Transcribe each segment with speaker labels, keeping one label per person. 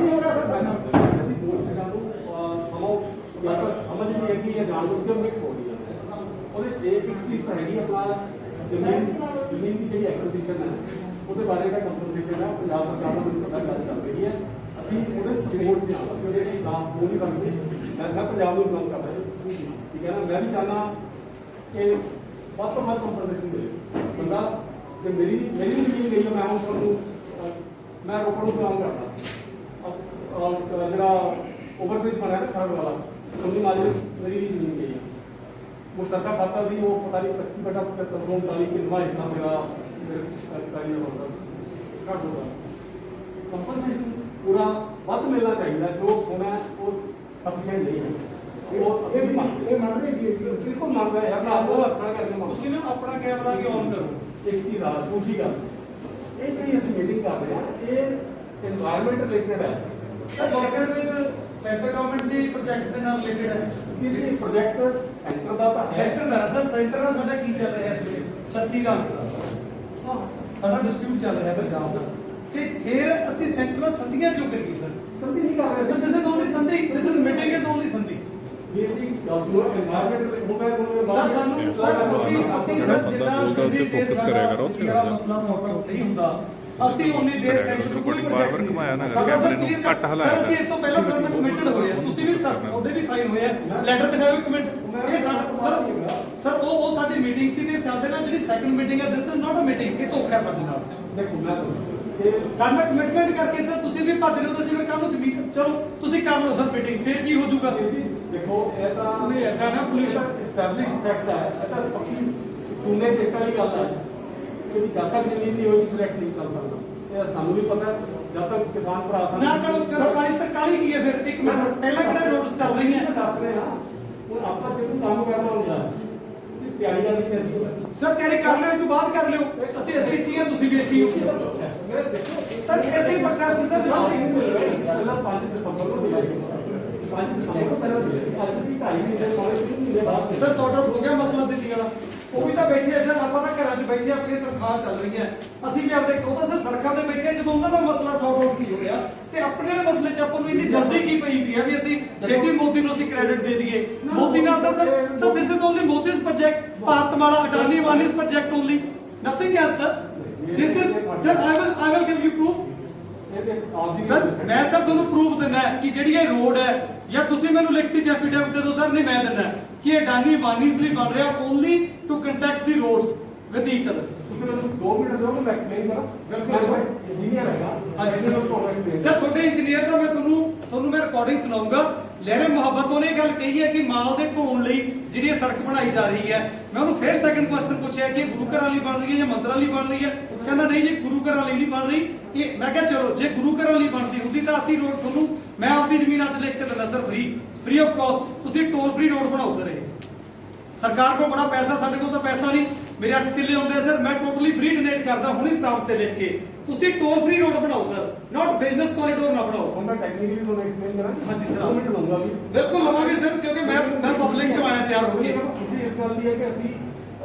Speaker 1: नहीं हो रहा सर फायदा ऐसी बोल सका तो हम या तो समझ नहीं है कि ये जानबूझ के मिक्स हो रही है और एक चीज़ तो हैगी अपना जमीन की जी एक्विजिशन है ਉਹਦੇ ਬਾਰੇ ਦਾ ਕੰਪਨਸੇਸ਼ਨ ਹੈ ਪੰਜਾਬ ਸਰਕਾਰ ਨੂੰ ਪਤਾ ਕਰ ਰਹੀ ਹੈ ਅਸੀਂ ਉਹਦੇ ਸਪੋਰਟ ਤੇ ਆਵਾਂਗੇ ਉਹਦੇ ਖਿਲਾਫ ਬੋਲ ਨਹੀਂ ਸਕਦੇ ਮੈਂ ਪੰਜਾਬ ਨੂੰ ਮੰਗ ਕਰਦਾ ਠੀਕ ਹੈ ਨਾ ਮੈਂ ਵੀ ਚਾਹਨਾ ਕਿ ਵੱਧ ਤੋਂ ਵੱਧ ਕੰਪਨਸੇਸ਼ਨ ਮਿਲੇ ਬੰਦਾ ਜੇ ਮੇਰੀ ਜ਼ਮੀਨ ਗਈ ਹੈ ਮੈਂ ਹੁਣ ਤੁਹਾਨੂੰ ਮੈਂ ਰੋਪੜ ਨੂੰ ਬਿਲੋਂਗ ਕਰਦਾ ਜਿਹੜਾ ਓਵਰਬ੍ਰਿਜ ਬਣਿਆ ਨਾ ਖਰੜ ਵਾਲਾ ਉਹਦੀ ਮਾਜਰੇ ਮੇਰੀ ਵੀ ਜ਼ਮੀਨ ਗਈ ਹੈ वो सरकार खाता थी वो पता नहीं 25/75 कितना हिस्सा मेरा सरकारी घट होगा कंपनसेशन पूरा वध मिलना चाहिए जो होना वो सफिशिएंट नहीं है वो बिल्कुल मांग रहे हैं आप वो खड़ा करके
Speaker 2: ਤੁਸੀਂ ਨਾ ਆਪਣਾ ਕੈਮਰਾ ਵੀ ਔਨ ਕਰੋ
Speaker 1: एक चीज आ दूसरी गल ये जी असं मीटिंग कर रहे हैं ये एनवायरमेंट रिलेटेड है
Speaker 2: related with centre government the project ਦੇ ਨਾਲ ਰਿਲੇਟਡ ਹੈ
Speaker 1: ये प्रोजेक्ट सेंटर का तो है
Speaker 2: ਸੈਂਟਰ ਦਾ ਸਰ ਸੈਂਟਰ ਦਾ ਸਾਡਾ ਕੀ ਚੱਲ ਰਿਹਾ ਇਸ ਵੇਲੇ 36 ਦਾ
Speaker 1: हाँ
Speaker 2: ਸਾਡਾ ਡਿਸਪਿਊਟ ਚੱਲ ਰਿਹਾ ਪੰਜਾਬ ਦਾ ਤੇ ਫਿਰ ਅਸੀਂ ਸੈਂਟਰ ਨਾਲ ਸੰਧੀਆਂ ਕਿਉਂ ਕਰੀਏ ਸਰ
Speaker 1: समझी नहीं कर रहे
Speaker 2: ਸਰ ਦਿਸ ਇਜ਼ ਓਨਲੀ ਸੰਧੀ this is meeting is only ਸੰਧੀ
Speaker 1: ये जी डॉक्टर एनवायरमेंट होगा
Speaker 2: ਸਰ ਸਾਨੂੰ ਸਰ ਅਸੀਂ ਸਰ ਜਿੰਨਾ
Speaker 3: ਫੋਕਸ ਕਰਿਆ ਕਰੋ ਉੱਥੇ
Speaker 2: ਜਿਹੜਾ ਮਸਲਾ ਸੌਟ ਆਊਟ ਨਹੀਂ ਹੁੰਦਾ ਅਸੀਂ ਉਨੀ ਦੇਰ ਸੈਂਟਰ ਨੂੰ ਕੋਈ
Speaker 3: ਬਾਰ-ਬਾਰ ਘੁਮਾਇਆ ਨਾ
Speaker 2: ਸਾਡਾ ਸਰ
Speaker 3: ਕੈਮਰੇ ਨੂੰ ਘੱਟ
Speaker 2: ਸਰ
Speaker 3: ਹਲਾਇਆ
Speaker 2: ਅਸੀਂ ਇਸ ਤੋਂ ਪਹਿਲਾਂ ਸਰ ਮੈਂ ਕਮਿਟਡ ਹੋਏ ਆ ਤੁਸੀਂ ਵੀ ਉਹਦੇ ਵੀ ਸਾਈਨ ਹੋਏ ਆ ਲੈਟਰ ਦਿਖਾਓ ਇੱਕ ਮਿੰਟ ਇਹ ਸਾਡਾ ਸਰ ਉਹ ਸਾਡੀ ਮੀਟਿੰਗ ਸੀ ਤੇ ਸਾਡੇ ਨਾਲ ਜਿਹੜੀ ਸੈਕੰਡ ਮੀਟਿੰਗ ਹੈ ਦਿਸ ਇਜ਼ ਨਾਟ ਅ ਮੀਟਿੰਗ ਇਹ ਧੋਖਾ ਸਾਡੇ ਨਾਲ
Speaker 1: देखो मैं ये
Speaker 2: ਸਾਡਾ ਕਮਿਟਮੈਂਟ ਕਰਕੇ ਸਰ ਤੁਸੀਂ ਵੀ ਭੱਜ ਰਹੇ ਹੋ ਤੁਸੀਂ ਫਿਰ ਕੱਲ ਨੂੰ ਜ਼ਮੀਨ ਚਲੋ ਤੁਸੀਂ ਕਰ ਲਓ ਸਰ ਮੀਟਿੰਗ ਫਿਰ ਕੀ ਹੋ ਜਾਊਗਾ
Speaker 1: जी देखो ऐसा नहीं ऐसा ना पुलिस एस्टैब्लिश फैक्ट है ऐसा पक्की तूने चेक वाली गल है कि जब तक जमीन नहीं होगी प्रोजेक्ट नहीं चल सकता ये सानू भी पता है जब तक किसान भरा
Speaker 2: ਨਾ ਕਰੋ ਸਰਕਾਰੀ ਕੀ ਹੈ ਫਿਰ ਇੱਕ ਮਿੰਟ ਪਹਿਲਾਂ ਕਿਹੜਾ ਨੋਟਿਸ ਚੱਲ ਰਹੀ ਹੈ
Speaker 1: दस रहे हैं ਹੁਣ ਆਪਾਂ ਜਦੋਂ ਕੰਮ ਕਰਨਾ ਹੁੰਦਾ ਤੇ ਤਿਆਰੀ ਕਰਨੀ ਪੈਂਦੀ ਹੈ
Speaker 2: ਸਰ ਤਿਆਰੀ ਕਰ ਲਿਓ ਇਹ ਤੋਂ ਬਾਅਦ ਕਰ ਲਿਓ ਅਸੀਂ ਇੱਥੇ ਹਾਂ ਤੁਸੀਂ ਵੀ ਇੱਥੇ ਹੋ
Speaker 1: ਮੈਂ ਦੇਖੋ
Speaker 2: ਸਰ ਐਸੇ ਪ੍ਰੋਸੈਸ ਸਰ
Speaker 1: ਪਹਿਲਾਂ 5 ਦਸੰਬਰ ਨੂੰ ਦਿਆ 5 ਦਸੰਬਰ ਨੂੰ ਪਹਿਲਾਂ ਦਿਆ ਅੱਜ ਵੀ 2.5 ਮਹੀਨੇ ਬਾਅਦ
Speaker 2: ਸਰ ਸੌਟ ਆਊਟ ਹੋ ਗਿਆ ਮਸਲਾ ਦਿੱਲੀ ਵਾਲਾ ਉਹ ਵੀ ਤਾਂ ਬੈਠੇ ਸਰ ਆਪਾਂ ਤਾਂ ਘਰਾਂ 'ਚ ਬੈਠੇ ਆਪਣੀ ਤਨਖਾਹ ਚੱਲ ਰਹੀ ਹੈ ਅਸੀਂ ਵੀ ਆਪਦੇ ਉਹ ਤਾਂ ਸਰ ਸੜਕਾਂ ਤੇ ਬੈਠੇ ਜਦੋਂ ਉਹਨਾਂ ਦਾ ਮਸਲਾ ਸੌਟ ਆਊਟ ਨਹੀਂ ਹੋ ਰਿਹਾ ਤੇ ਆਪਣੇ ਵਾਲੇ ਮਸਲੇ 'ਚ ਆਪਾਂ ਨੂੰ ਇੰਨੀ ਜਲਦੀ ਕੀ ਪਈ ਵੀ ਹੈ ਵੀ ਅਸੀਂ ਛੇਤੀ ਮੋਦੀ ਨੂੰ ਅਸੀਂ ਕ੍ਰੈਡਿਟ ਦੇ ਦਈਏ ਮੋਦੀ ਨਾਲ ਤਾਂ sir this is only Modi's project Bharatmala Adani ਵਾਲੀਜ਼ project only nothing else sir this is sir I will give you proof sir ਮੈਂ ਸਰ ਤੁਹਾਨੂੰ ਪ੍ਰੂਫ ਦਿੰਦਾ ਕਿ ਜਿਹੜੀ ਇਹ ਰੋਡ ਹੈ ਜਾਂ ਤੁਸੀਂ ਮੈਨੂੰ ਲਿਖਤੀ ਐਫੀਡੇਵਿਟ ਦੇ ਦਿਓ ਸਰ ਨਹੀਂ ਮੈਂ ਦਿੰਦਾ ਕਿ ਇਹ ਅਡਾਨੀ ਵਾਨੀਜ਼ ਲਈ ਬਣ ਰਿਹਾ only two contact the roads with each other
Speaker 1: ਤੁਸੀਂ ਮੈਨੂੰ 2 ਮਿੰਟ ਦਿਓ ਮੈਂ ਐਕਸਪਲੇਨ ਕਰਾਂ ਬਿਲਕੁਲ ਇੰਜੀਨੀਅਰ ਹੈਗਾ
Speaker 2: ਹਾਂਜੀ
Speaker 1: ਸਰ ਤੁਹਾਨੂੰ ਐਕਸਪਲੇਨ
Speaker 2: ਸਰ ਤੁਹਾਡੇ ਇੰਜੀਨੀਅਰ ਦਾ ਮੈਂ ਤੁਹਾਨੂੰ ਮੈਂ ਰਿਕਾਰਡਿੰਗ ਸੁਣਾਉਂਗਾ ਲਹਿਰੇ ਮੁਹੱਬਤ ਉਹਨੇ ਗੱਲ ਕਹੀ ਹੈ ਕਿ ਮਾਲ ਦੇ ਢੋਣ ਲਈ ਜਿਹੜੀ ਇਹ ਸੜਕ ਬਣਾਈ ਜਾ ਰਹੀ ਹੈ ਮੈਂ ਉਹਨੂੰ ਫਿਰ ਸੈਕੰਡ ਕੁਐਸਚਨ ਪੁੱਛਿਆ ਕਿ ਇਹ ਗੁਰੂ ਘਰਾਂ ਲਈ ਬਣ ਰਹੀ ਹੈ ਜਾਂ ਮੰਦਰਾਂ ਲਈ ਬਣ ਰਹੀ ਹੈ ਕਹਿੰਦਾ ਨਹੀਂ ਜੀ ਗੁਰੂ ਘਰਾਂ ਲਈ ਨਹੀਂ ਬਣ ਰਹੀ ਇਹ ਮੈਂ ਕਿਹਾ ਚਲੋ ਜੇ ਗੁਰੂ ਘਰਾਂ ਲਈ ਬਣਦੀ ਹੁੰਦੀ ਤਾਂ ਅਸੀਂ ਰੋਡ ਤੁਹਾਨੂੰ ਮੈਂ ਆਪਦੀ ਜ਼ਮੀਨ ਅੱਜ ਲਿਖ ਕੇ ਦਿੰਦਾ ਸਰ ਫ੍ਰੀ ਆਫ ਕਾਸਟ ਤੁਸੀਂ ਟੋਲ ਫ੍ਰੀ ਰੋਡ ਬਣਾਓ ਸਰ ਇਹ ਸਰਕਾਰ ਕੋਲ ਬੜਾ ਪੈਸਾ ਸਾਡੇ ਕੋਲ ਤਾਂ ਪੈਸਾ ਨਹੀਂ ਮੇਰੇ 8 ਕਿੱਲੇ ਹੁੰਦੇ ਆ ਸਰ ਮੈਂ ਟੋਟਲੀ ਫ੍ਰੀ ਡੋਨੇਟ ਕਰਦਾ ਹੁਣੀ ਸਟਾਂਪ ਤੇ ਲਿਖ ਕੇ ਤੁਸੀਂ ਟੋਲ ਫ੍ਰੀ ਰੋਡ ਬਣਾਓ ਸਰ ਨਾਟ ਬਿਜ਼ਨਸ ਕੋਰੀਡੋਰ ਨਾ ਬਣਾਓ
Speaker 1: ਹੁਣ ਮੈਂ ਟੈਕਨੀਕਲੀ ਤੁਹਾਨੂੰ ਐਕਸਪਲੇਨ ਕਰਾਂ
Speaker 2: ਹਾਂਜੀ ਸਰ
Speaker 1: 2 ਮਿੰਟ ਲਵਾਂਗਾ ਵੀ
Speaker 2: ਬਿਲਕੁਲ ਲਵਾਂਗੇ ਸਰ ਕਿਉਂਕਿ ਮੈਂ ਪਬਲਿਕ ਚ ਆਇਆ ਤਿਆਰ ਹੋ ਕੇ
Speaker 1: ਤੁਸੀਂ ਇਸ ਗੱਲ ਦੀ ਹੈ ਕਿ ਅਸੀਂ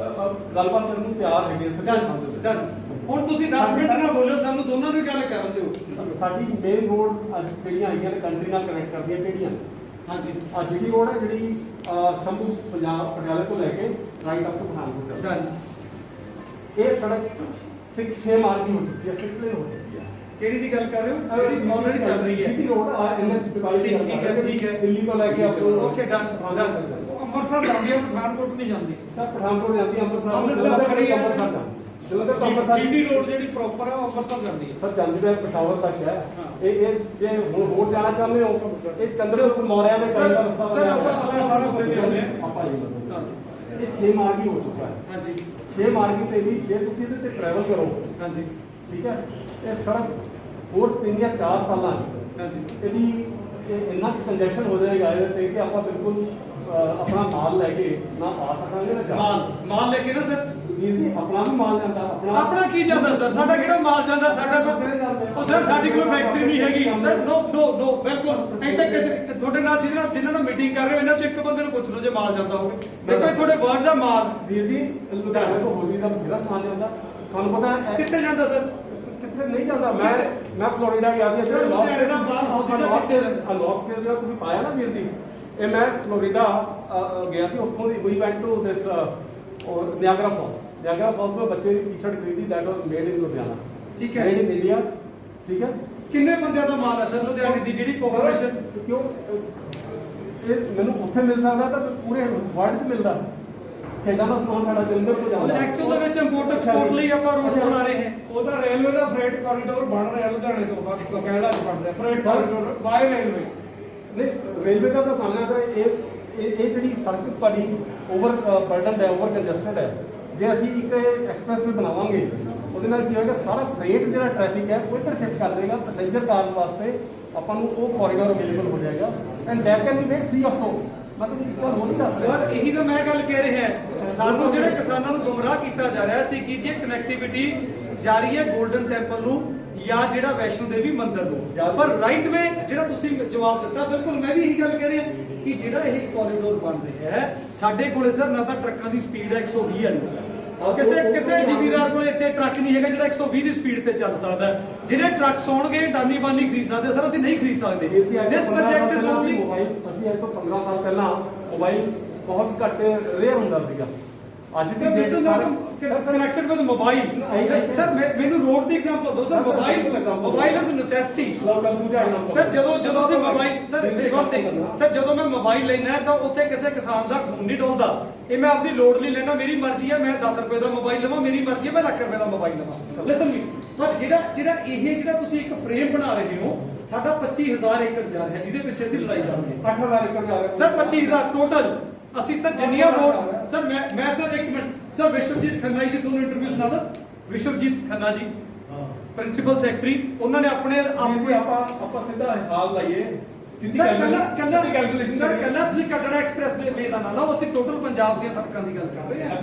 Speaker 1: ਗੱਲਬਾਤ ਕਰਨ ਨੂੰ ਤਿਆਰ ਹੈਗੇ ਸਰ
Speaker 2: ਡਨ ਹੁਣ ਤੁਸੀਂ 10 ਮਿੰਟ ਨਾ ਬੋਲੋ ਸਾਨੂੰ ਦੋਨਾਂ ਨੂੰ ਗੱਲ ਕਰਨ ਦਿਓ
Speaker 1: ਸਾਡੀ ਮੇਨ ਰੋਡ ਅੱਜ ਜਿਹੜੀਆਂ ਆਈਆਂ ਨੇ ਕੰਟਰੀ ਨਾਲ ਕਨੈਕਟ ਕਰਦੀਆਂ ਕਿਹੜੀਆਂ
Speaker 2: ਹਾਂਜੀ
Speaker 1: ਆ ਜਿਹੜੀ ਰੋਡ ਹੈ ਜਿਹੜੀ ਸੰਭੂ ਪੰਜਾਬ ਪਟਿਆਲੇ ਤੋਂ ਲੈ ਕੇ ਰਾਈਟ ਅਪ ਟੂ ਪਠਾਨਕੋਟ ਤੱਕ
Speaker 2: ਡਨ
Speaker 1: ਇਹ ਸੜਕ 6 ਮਾਰਗ ਦੀ ਹੋ ਚੁੱਕੀ ਹੈ 6 ਲੇਨ ਹੋ ਚੁੱਕੀ ਹੈ
Speaker 2: ਕਿਹੜੀ ਦੀ ਗੱਲ ਕਰ ਰਹੇ ਹੋ ਜਿਹੜੀ ਆਲਰੇਡੀ ਚੱਲ ਰਹੀ ਹੈ
Speaker 1: ਜਿਹੜੀ ਰੋਡ ਆ ਐਨਐਚ 42
Speaker 2: ਠੀਕ ਹੈ
Speaker 1: ਦਿੱਲੀ ਤੋਂ ਲੈ ਕੇ ਆਪਕੋ
Speaker 2: ਓਕੇ ਡਨ ਅੰਮ੍ਰਿਤਸਰ ਜਾਂਦੀ ਹੈ ਪਠਾਨਕੋਟ ਨਹੀਂ ਜਾਂਦੀ
Speaker 1: ਪਠਾਨਕੋਟ ਜਾਂਦੀ
Speaker 2: ਅੰਮ੍ਰਿਤਸਰ
Speaker 1: ਅੰਮ੍ਰਿਤਸਰ
Speaker 2: ਖੜੀ ਹੈ
Speaker 1: ਜਲੰਧਰ ਤੋਂ ਅੰਮ੍ਰਿਤਸਰ
Speaker 2: ਜੀਟੀ ਰੋਡ ਜਿਹੜੀ ਪ੍ਰੋਪਰ ਹੈ ਉਹ ਅੰਮ੍ਰਿਤਸਰ ਜਾਂਦੀ ਹੈ
Speaker 1: ਸਰ ਜਾਂਦੀ ਹੈ ਪਸ਼ਾਵਰ ਤੱਕ ਹੈ ਇਹ ਜੇ ਹੁਣ ਹੋਰ ਜਾਣਾ ਚਾਹੁੰਦੇ ਹੋ ਇਹ ਚੰਦਰਪੁਰ ਮੌਰਿਆ ਦੇ ਸਾਈਡ ਦਾ ਰਸਤਾ
Speaker 2: ਸਰ ਆਪਾਂ ਸਾਰਾ ਕੁਝ ਦੇ ਹੁੰਦੇ
Speaker 1: ਆਪਾਂ ਇਹ 6 ਮਾਰਗੀ ਹੋ ਚੁੱਕਾ ਹੈ
Speaker 2: ਹਾਂਜੀ
Speaker 1: 6 ਮਾਰਗੀ ਤੇ ਵੀ ਜੇ ਤੁਸੀਂ ਇਹਦੇ ਤੇ ਟਰੈਵਲ ਕਰੋ
Speaker 2: ਹਾਂਜੀ
Speaker 1: ਠੀਕ ਹੈ ਇਹ ਸੜਕ ਹੋਰ 3 ਜਾਂ 4 ਸਾਲਾਂ
Speaker 2: ਹਾਂਜੀ
Speaker 1: ਇਹਦੀ ਇੰਨਾ ਕੰਜੈਸ਼ਨ ਹੋ ਜਾਏਗਾ ਇਹਦੇ ਤੇ ਕਿ ਆਪਾਂ ਬਿਲਕੁਲ ਆਪਣਾ ਮਾਲ ਲੈ ਕੇ ਨਾ ਆ ਸਕਾਂਗੇ ਨਾ
Speaker 2: ਮਾਲ ਲੈ ਕੇ ਨਾ ਸਰ
Speaker 1: ਜੀ ਆਪਣਾ ਵੀ ਮਾਲ ਜਾਂਦਾ
Speaker 2: ਆਪਣਾ ਕੀ ਜਾਂਦਾ ਸਰ ਸਾਡਾ ਕਿਹੜਾ ਮਾਲ ਜਾਂਦਾ ਸਾਡਾ ਤਾਂ ਉਹ ਸਰ ਸਾਡੀ ਕੋਈ ਫੈਕਟਰੀ ਨਹੀਂ ਹੈਗੀ ਸਰ ਨੋ ਬਿਲਕੁਲ ਐਦਾਂ ਕਿਸੇ ਤੁਹਾਡੇ ਨਾਲ ਜਿਹਨਾਂ ਨਾਲ ਮੀਟਿੰਗ ਕਰ ਰਹੇ ਹੋ ਇਹਨਾਂ ਚੋਂ ਇੱਕ ਬੰਦੇ ਨੂੰ ਪੁੱਛ ਲਓ ਜੇ ਮਾਲ ਜਾਂਦਾ ਹੋਵੇ ਦੇਖੋ ਤੁਹਾਡੇ ਵਰਡਸ ਆ ਮਾਲ
Speaker 1: ਵੀਰ ਜੀ ਲੁਧਿਆਣੇ ਤੋਂ ਹੋਲੀ ਦਾ ਬਥੇਰਾ ਸਮਾਨ ਜਾਂਦਾ ਤੁਹਾਨੂੰ ਪਤਾ ਹੈ
Speaker 2: ਕਿੱਥੇ ਜਾਂਦਾ ਸਰ
Speaker 1: ਉੱਥੇ ਨਹੀਂ ਜਾਂਦਾ। ਮੈਂ ਫਲੋਰੀਡਾ ਗਿਆ ਸੀ
Speaker 2: ਸਰ, ਲੁਧਿਆਣੇ ਦਾ ਬਾਹਰ ਹਾਊਸ ਜਿਹੜਾ ਕਿੱਥੇ
Speaker 1: ਅਨਲੌਕ ਫੇਸ ਜਿਹੜਾ ਤੁਸੀਂ ਪਾਇਆ ਨਾ ਵੀਰ ਜੀ, ਇਹ ਮੈਂ ਫਲੋਰੀਡਾ ਗਿਆ ਸੀ, ਉੱਥੋਂ ਦੀ ਵੀ went to this Niagara Falls में बच्चे की टी शर्ट खरीदी that was made in Ludhiana.
Speaker 2: ठीक है।
Speaker 1: Made in India. ठीक है।
Speaker 2: ਕਿੰਨੇ ਬੰਦਿਆਂ ਦਾ ਮਾਲ ਹੈ ਸਰ ਲੁਧਿਆਣੇ ਦੀ ਜਿਹੜੀ ਪੋਪੂਲੇਸ਼ਨ?
Speaker 1: ਕਿਉਂ ਇਹ ਮੈਨੂੰ ਉੱਥੇ ਮਿਲ ਸਕਦਾ ਤਾਂ ਪੂਰੇ ਵਰਲਡ 'ਚ ਮਿਲਦਾ। ਖੇਡਾਂ ਦਾ ਸਮਾਨ ਸਾਡਾ ਜਲੰਧਰ ਤੋਂ ਜਾਂਦਾ।
Speaker 2: ਐਕਚੁਅਲ ਦੇ ਵਿੱਚ ਇੰਪੋਰਟ ਐਕਸਪੋਰਟ ਲਈ ਆਪਾਂ ਰੋਡ ਬਣਾ ਰਹੇ ਹਾਂ।
Speaker 4: ਉਹ ਤਾਂ ਰੇਲਵੇ ਦਾ ਫਰੇਟ ਕੋਰੀਡੋਰ ਬਣ ਰਿਹਾ ਲੁਧਿਆਣੇ ਤੋਂ ਬਕਾਇਦਾ ਬਣ ਰਿਹਾ ਫਰੇਟ ਕੋਰੀਡੋਰ ਬਾਏ ਰੇਲਵੇ।
Speaker 1: ਨਹੀਂ ਰੇਲਵੇ ਦਾ ਤਾਂ ਸਾਹਮਣੇ ਤਾਂ ਇਹ ਜਿਹੜੀ ਸੜਕ ਤੁਹਾਡੀ ਓਵਰ ਬਰਡਨਡ ਹੈ, ਓਵਰ ਕੰਜਸਟਡ ਹੈ। ਜੇ ਅਸੀਂ ਇੱਕ ਐਕਸਪ੍ਰੈਸਵੇ ਬਣਾਵਾਂਗੇ ਉਹਦੇ ਨਾਲ ਕੀ ਹੋਏਗਾ, ਸਾਰਾ ਫਰੇਟ ਜਿਹੜਾ ਟ੍ਰੈਫਿਕ ਹੈ ਉਹ ਇੱਧਰ ਸ਼ਿਫਟ ਕਰ ਦੇਗਾ। ਪੈਸੇਂਜਰ ਕਾਰਨ ਵਾਸਤੇ ਆਪਾਂ ਨੂੰ ਉਹ ਕੋਰੀਡੋਰ ਅਵੇਲੇਬਲ ਹੋ ਜਾਏਗਾ and that can be made free of cost. ਮਤਲਬ ਇੱਕ ਗੱਲ ਹੋਰ ਹੀ ਦੱਸ ਰਿਹਾ
Speaker 2: ਸਰ ਇਹੀ ਤਾਂ ਮੈਂ ਗੱਲ ਕਹਿ ਰਿਹਾ ਸਾਨੂੰ ਜਿਹੜੇ ਕਿਸਾਨਾਂ ਨੂੰ ਗੁੰਮਰਾਹ ਕੀਤਾ ਜਾ ਰਿਹਾ ਸੀ ਕਿ ਜੇ ਕਨੈਕਟੀਵਿਟੀ ਜਾਰੀ ਹੈ 골ਡਨ ਟੈਂਪਲ ਨੂੰ ਜਾਂ ਜਿਹੜਾ ਵੈਸ਼ਨੋ ਦੇਵੀ ਮੰਦਿਰ ਨੂੰ, ਪਰ ਰਾਈਟ ਵੇ ਜਿਹੜਾ ਤੁਸੀਂ ਜਵਾਬ ਦਿੱਤਾ, ਬਿਲਕੁਲ ਮੈਂ ਵੀ ਇਹੀ ਗੱਲ ਕਹਿ ਰਿਹਾ ਕਿ ਜਿਹੜਾ ਇਹ ਕੋਰੀਡੋਰ ਬਣ ਰਿਹਾ ਹੈ ਸਾਡੇ ਕੋਲੇ ਸਰ ਨਾ ਤਾਂ ਟਰੱਕਾਂ ਦੀ ਸਪੀਡ ਹੈ 120 ਵਾਲੀ, ਕਿਸੇ ਜ਼ਿਮੀਦਾਰ ਕੋਲੇ ਇੱਥੇ ਟਰੱਕ ਨਹੀਂ ਹੈਗਾ ਜਿਹੜਾ 120 ਦੀ ਸਪੀਡ ਤੇ ਚੱਲ ਸਕਦਾ। ਜਿਹੜੇ ਟਰੱਕ ਸੌਣਗੇ ਦਾਨੀ ਬਾਨੀ ਖਰੀਦ ਸਕਦੇ, ਸਰ ਅਸੀਂ ਨਹੀਂ ਖਰੀਦ ਸਕਦੇ। ਦਿਸ ਪ੍ਰੋਜੈਕਟ ਇਜ਼ ਓਨਲੀ
Speaker 1: ਮੋਬਾਈਲ। ਅਸੀਂ ਅੱਜ ਤੋਂ 15 ਸਾਲ ਪਹਿਲਾਂ ਮੋਬਾਈਲ ਬਹੁਤ ਘੱਟ ਰੇਅਰ ਹੁੰਦਾ ਸੀਗਾ। ਅੱਜ ਦੀ date
Speaker 2: connected with mobile. Sir ਮੈਨੂੰ ਰੋਡ ਦੀ ਐਗਜ਼ਾਮਪਲ ਦਿਓ sir. Mobile is necessity. Sir ਜਦੋਂ ਅਸੀਂ ਮੋਬਾਈਲ ਸਰ ਜਦੋਂ ਮੈਂ ਮੋਬਾਈਲ ਲੈਣਾ ਹੈ ਤਾਂ ਉੱਥੇ ਕਿਸੇ ਕਿਸਾਨ ਦਾ ਖੂਨ ਨਹੀਂ ਡੋਲਦਾ। ਇਹ ਮੈਂ ਆਪਣੀ ਲੋੜ ਲਈ ਲੈਣਾ, ਮੇਰੀ ਮਰਜ਼ੀ ਹੈ। ਮੈਂ 10 ਰੁਪਏ ਦਾ ਮੋਬਾਈਲ ਲਵਾਂ, ਮੇਰੀ ਮਰਜ਼ੀ ਹੈ। ਮੈਂ ਲੱਖ ਰੁਪਏ ਦਾ ਮੋਬਾਈਲ ਲਵਾਂ। ਲਿਸਨ ਮੀ। ਪਰ ਜਿਹੜਾ ਤੁਸੀਂ ਇੱਕ ਫਰੇਮ ਬਣਾ ਰਹੇ ਹੋ, ਸਾਡਾ 25000 ਏਕੜ ਜਾ ਰਿਹਾ ਜਿਹਦੇ ਪਿੱਛੇ ਅਸੀਂ ਲੜਾਈ ਕਰ ਰਹੇ ਹਾਂ।
Speaker 1: 8000 ਏਕੜ ਜਾ ਰਿਹਾ।
Speaker 2: Sir 25000 total. ਅਸੀਂ ਸਰ ਜਿੰਨੀਆਂ ਰੋਡਸ ਸਰ ਮੈਂ ਸਰ ਇੱਕ ਮਿੰਟ ਸਰ ਵਿਸ਼ਵਜੀਤ ਖੰਨਾ ਜੀ ਦੀ ਤੁਹਾਨੂੰ ਇੰਟਰਵਿਊ ਸੁਣਾ ਦਾਂ। ਵਿਸ਼ਵਜੀਤ ਖੰਨਾ ਜੀ ਪ੍ਰਿੰਸੀਪਲ ਸੈਕਟਰੀ, ਉਹਨਾਂ ਨੇ ਆਪਣੇ
Speaker 1: ਆਪਾਂ ਸਿੱਧਾ ਹਿਸਾਬ ਲਾਈਏ, ਸਿੱਧੀ
Speaker 2: ਸਰ
Speaker 1: ਕੈਲਕੂਲੇਸ਼ਨ
Speaker 2: ਸਰ ਕੱਲਾ ਤੁਸੀਂ ਕਟੜਾ ਐਕਸਪ੍ਰੈਸ ਦੇ ਵੇ ਦਾ ਨਾ ਲਾਓ, ਅਸੀਂ ਟੋਟਲ ਪੰਜਾਬ ਦੀਆਂ ਸੜਕਾਂ ਦੀ ਗੱਲ ਕਰ ਰਹੇ ਹਾਂ।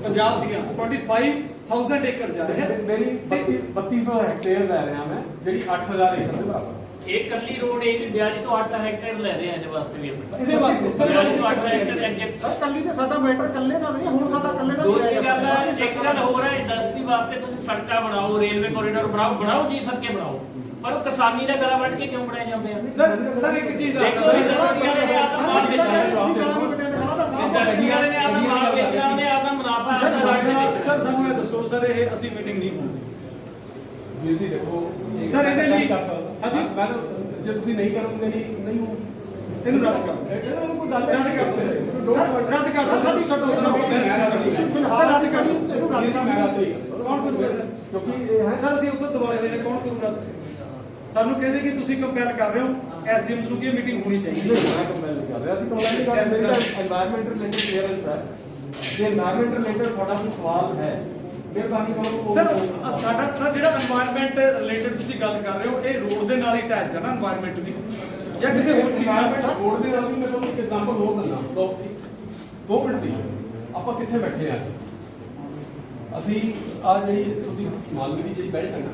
Speaker 2: ਪੰਜਾਬ ਦੀਆਂ 25000 ਏਕੜ ਜਾ ਰਹੇ ਹੈ।
Speaker 1: ਮੇਰੀ 3200 ਹੈਕਟੇਅਰ ਲੈ ਰਿਹਾ ਮੈਂ, ਜਿਹੜੀ 8000 ਏਕੜ ਦੇ ਬਰਾਬਰ।
Speaker 5: एक कल्ली रोड एक 4208 हेक्टेयर ले रहे हैं ਇਹਦੇ ਵਾਸਤੇ ਵੀ
Speaker 2: ਇਹਦੇ ਵਾਸਤੇ ਸਰ
Speaker 5: 4208 हेक्टेयर ਐਗਜ਼ੈਕਟ।
Speaker 4: ਸਰ ਕੱਲੀ ਤੇ ਸਾਡਾ ਮੈਟਰ ਕੱਲੇ ਦਾ ਨਹੀਂ, ਹੁਣ ਸਾਡਾ ਕੱਲੇ ਦਾ
Speaker 5: ਦੂਸਰੀ ਗੱਲ ਹੈ, ਇੱਕ ਗੱਲ ਹੋਰ ਹੈ, ਇੰਡਸਟਰੀ ਵਾਸਤੇ ਤੁਸੀਂ ਸੜਕਾਂ ਬਣਾਓ, ਰੇਲਵੇ ਕੋਰੀਡੋਰ ਬਣਾਓ ਜੀ ਸੜਕੇ ਬਣਾਓ, ਪਰ ਉਹ ਕਿਸਾਨੀ ਦਾ ਗਲਾ ਵੱਢ ਕੇ ਕਿਉਂ ਬਣਾਏ ਜਾਂਦੇ ਆ?
Speaker 2: ਸਰ ਇੱਕ ਚੀਜ਼ ਦਾ
Speaker 5: ਦੇਖੋ ਇੰਡਸਟਰੀ ਵਾਲੇ ਨੇ ਆਦਮ ਮਾਲ ਵੇਚਣਾ, ਇੰਡਸਟਰੀ ਵਾਲੇ ਨੇ ਆਦਮ ਮਾਲ ਵੇਚਣਾ, ਉਹਨੇ ਆਦਮ ਮੁਨਾਫਾ
Speaker 2: ਸਰ ਸਾਨੂੰ ਇਹ ਦੱਸੋ ਸਰ, ਇਹ ਅਸੀਂ ਮੀਟਿੰਗ ਨਹੀਂ ਹੋਣੀ
Speaker 1: ਵੀਰ ਜੀ ਦੇਖੋ
Speaker 2: ਸਰ, ਇਹਦੇ ਲਈ
Speaker 1: ਹਾਂਜੀ ਮੈਂ ਤਾਂ ਜੇ ਤੁਸੀਂ ਨਹੀਂ ਕਰੋਗੇ ਨਹੀਂ ਹੋ
Speaker 2: ਇਹਨੂੰ ਰੱਦ ਕਰ
Speaker 1: ਇਹਦਾ ਕੋਈ ਗੱਲ
Speaker 2: ਰੱਦ ਕਰ ਦਿਓ ਸਰ, ਰੱਦ ਕਰ ਦਿਓ ਸਰ, ਛੱਡੋ ਸਰ, ਸਰ ਰੱਦ ਕਰ ਦਿਓ।
Speaker 1: ਮੈਂ ਰਾਤ ਹੀ
Speaker 2: ਕੌਣ ਕਰੂਗਾ ਸਰ?
Speaker 1: ਕਿਉਂਕਿ ਇਹ ਹੈ
Speaker 2: ਸਰ ਅਸੀਂ ਉੱਧਰ ਦਿਵਾਲੇ ਹੋਏ ਨੇ, ਕੌਣ ਕਰੂਗਾ? ਸਾਨੂੰ ਕਹਿੰਦੇ ਕਿ ਤੁਸੀਂ ਕੰਪੇਅਰ ਕਰ ਰਹੇ ਹੋ ਐਸਡੀਐਮਸ ਨੂੰ ਕਿ ਇਹ ਮੀਟਿੰਗ ਹੋਣੀ ਚਾਹੀਦੀ ਹੈ।
Speaker 1: ਮੈਂ ਕੰਪੇਅਰ ਨਹੀਂ ਕਰ ਰਿਹਾ, ਅਸੀਂ ਕੰਪੇਅਰ ਨਹੀਂ ਕਰ ਰਹੇ। ਮੇਰੀ এনवायरमेंट ਰਿਲੇਟਡ ਕਲੀਅਰੈਂਸ ਹੈ। ਜੇ এনवायरमेंट ਰਿਲੇਟਡ ਤੁਹਾਡਾ ਕੋਈ ਸਵਾਲ ਹੈ, ਮਿਹਰਬਾਨੀ ਕਰੋ।
Speaker 2: ਸਰ ਸਾਡਾ ਜਿਹੜਾ এনवायरमेंट ਰਿਲੇਟਡ ਤੁਸੀਂ ਗੱਲ ਕਰ ਰਹੇ ਹੋ, ਇਹ ਰੋਡ ਦੇ ਨਾਲ ਹੀ ਅਟੈਚਡ ਹੈ ਨਾ এনवायरमेंट ਵੀ, ਜਾਂ ਕਿਸੇ ਹੋਰ ਚੀਜ਼ ਨਾਲ?
Speaker 1: ਰੋਡ ਦੇ ਨਾਲ ਵੀ ਮੈਂ ਤੁਹਾਨੂੰ ਇੱਕ ਐਗਜ਼ਾਮਪਲ ਹੋਰ ਦਿੰਦਾ, 2 ਮਿੰਟ ਦੀ। ਆਪਾਂ ਕਿੱਥੇ ਬੈਠੇ ਆ? ਅਸੀਂ ਆ ਜਿਹੜੀ ਤੁਸੀਂ ਮਾਲਵੇ ਦੀ ਜਿਹੜੀ ਬੈਲਟ ਹੈ ਨਾ,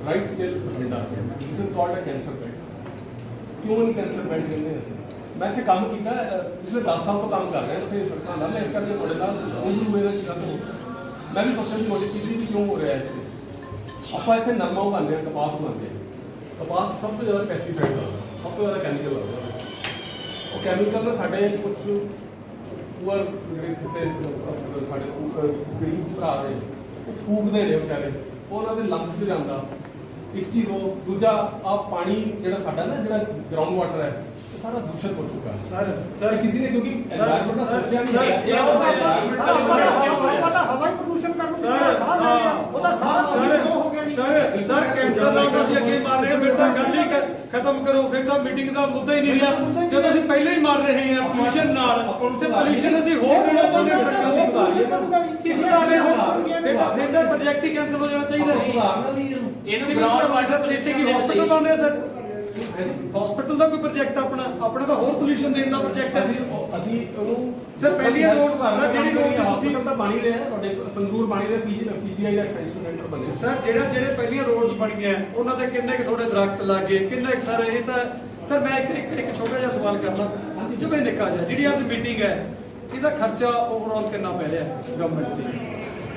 Speaker 1: ਰਾਈਟ ਸਟੇਲ ਬਠਿੰਡਾ, ਇਸ is called a cancer belt. ਕਿਉਂ ਇਹਨੂੰ ਕੈਂਸਰ ਬੈਲਟ ਕਹਿੰਦੇ ਅਸੀਂ? ਮੈਂ ਇੱਥੇ ਕੰਮ ਕੀਤਾ, ਪਿਛਲੇ 10 ਸਾਲ ਤੋਂ ਕੰਮ ਕਰ ਰਿਹਾ ਇੱਥੇ ਸੜਕਾਂ ਨਾਲ, ਇਸ ਕਰਕੇ ਤੁਹਾਡੇ ਨਾਲ ਉਹਨੂੰ ਹੋਏਗਾ ਚੀਜ਼ਾਂ ਤੋਂ ਮੈਂ ਵੀ ਸੋਚਣ ਦੀ ਕੋਸ਼ਿਸ਼ ਕੀਤੀ ਵੀ ਕਿਉਂ ਹੋ ਰਿਹਾ ਇੱਥੇ। ਆਪਾਂ ਇੱਥੇ ਨਰਮਾ ਉਗਾਉਂਦੇ ਹਾਂ, ਕਪਾਸ ਉਗਾਉਂਦੇ ਹਾਂ। ਕਪਾਸ ਸਭ ਤੋਂ ਜ਼ਿਆਦਾ ਪੈਸਟੀਸਾਈਡ ਦਾ, ਸਭ ਤੋਂ ਜ਼ਿਆਦਾ ਕੈਮੀਕਲ ਲੱਗਦਾ। ਉਹ ਕੈਮੀਕਲ ਨਾਲ ਸਾਡੇ ਕੁਝ ਪੂਅਰ ਜਿਹੜੇ ਕਿਤੇ ਸਾਡੇ ਗਰੀਬ ਭਰਾ ਨੇ ਉਹ ਫੂਕਦੇ ਨੇ ਵਿਚਾਰੇ, ਉਹਨਾਂ ਦੇ ਲੰਗਸ 'ਚ ਜਾਂਦਾ। ਇੱਕ ਚੀਜ਼ ਉਹ, ਦੂਜਾ ਆ ਪਾਣੀ ਜਿਹੜਾ ਸਾਡਾ ਨਾ ਜਿਹੜਾ ਗਰਾਊਂਡ ਵਾਟਰ ਹੈ, ਇਹ ਸਾਰਾ ਦੂਸ਼ਿਤ ਹੋ ਚੁੱਕਾ ਹੈ। ਸਰ ਕਿਸੇ ਨੇ ਕਿਉਂਕਿ এনवायरमेंट ਦਾ ਸੋਚਿਆ ਨਹੀਂ
Speaker 4: ਹਵਾਈ ਪ੍ਰਦੂਸ਼ਣ ਕਰਨ ਨੂੰ ਉਹਦਾ ਸਾਰਾ
Speaker 2: ਸਰ ਕੈਂਸਰ ਨਾਲ ਤਾਂ ਅਸੀਂ ਅੱਗੇ ਮਾਰ ਰਹੇ ਹਾਂ, ਫਿਰ ਤਾਂ ਗੱਲ ਹੀ ਖਤਮ ਕਰੋ, ਫਿਰ ਤਾਂ ਮੀਟਿੰਗ ਦਾ ਮੁੱਦਾ ਹੀ ਨਹੀਂ ਰਿਹਾ। ਜਦੋਂ ਅਸੀਂ ਪਹਿਲਾਂ ਹੀ ਮਾਰ ਰਹੇ ਹਾਂ ਪੋਲੂਸ਼ਨ ਨਾਲ, ਤੇ ਪੋਲੂਸ਼ਨ ਅਸੀਂ ਹੋਰ ਦੇਣਾ ਚਾਹੁੰਦੇ ਹਾਂ ਟਰੱਕਾਂ ਦੀ। ਕਿਸ ਤਰ੍ਹਾਂ ਦੇ ਫਿਰ ਤਾਂ ਪ੍ਰੋਜੈਕਟ ਹੀ ਕੈਂਸਲ ਹੋ ਜਾਣਾ ਚਾਹੀਦਾ ਹੈ।
Speaker 1: ਸੁਧਾਰਨਾ ਨਹੀਂ ਇਹਨੂੰ।
Speaker 5: ਇਹਨੂੰ ਗਰਾਊਂਡ ਵਾਟਰ
Speaker 2: ਇੱਥੇ ਕੀ ਹਸਪੀਟਲ ਬਣ ਰਿਹਾ ਸਰ? ਹਸਪੀਟਲ ਦਾ ਕੋਈ ਪ੍ਰੋਜੈਕਟ ਆਪਣਾ ਤਾਂ ਹੋਰ ਪੋਲੂਸ਼ਨ ਦੇਣ ਦਾ ਪ੍ਰੋਜੈਕਟ ਹੈ।
Speaker 1: ਅਸੀਂ ਉਹਨੂੰ
Speaker 2: ਸਰ ਪਹਿਲੀ ਰੋਡ ਜਿਹੜੀ ਰੋਡ
Speaker 1: ਤੁਸੀਂ ਤਾਂ ਬਣ ਹੀ ਰਿਹਾ, ਤੁਹਾਡੇ ਸੰਗਰੂਰ ਬਣ ਹੀ ਰਿਹਾ, ਪੀਜੀਆਈ ਦਾ ਐਕਸਟੈਂਸ਼ਨ ਸੈਂਟਰ ਬਣਿਆ।
Speaker 2: ਸਰ ਜਿਹੜੇ ਪਹਿਲੀਆਂ ਰੋਡਸ ਬਣੀਆਂ ਉਹਨਾਂ ਤੇ ਕਿੰਨੇ ਕੁ ਥੋੜੇ ਦਰਖਤ ਲੱਗੇ, ਕਿੰਨੇ ਕੁ ਸਾਰੇ, ਇਹ ਤਾਂ ਸਰ ਮੈਂ ਇੱਕ ਛੋਟਾ ਜਿਹਾ ਸਵਾਲ ਕਰ ਲਾਂ ਜਿਵੇਂ ਨਿੱਕਾ ਜਿਹਾ, ਜਿਹੜੀ ਅੱਜ ਮੀਟਿੰਗ ਹੈ ਇਹਦਾ ਖਰਚਾ ਓਵਰਆਲ ਕਿੰਨਾ ਪੈ ਰਿਹਾ ਗਵਰਨਮੈਂਟ ਤੇ?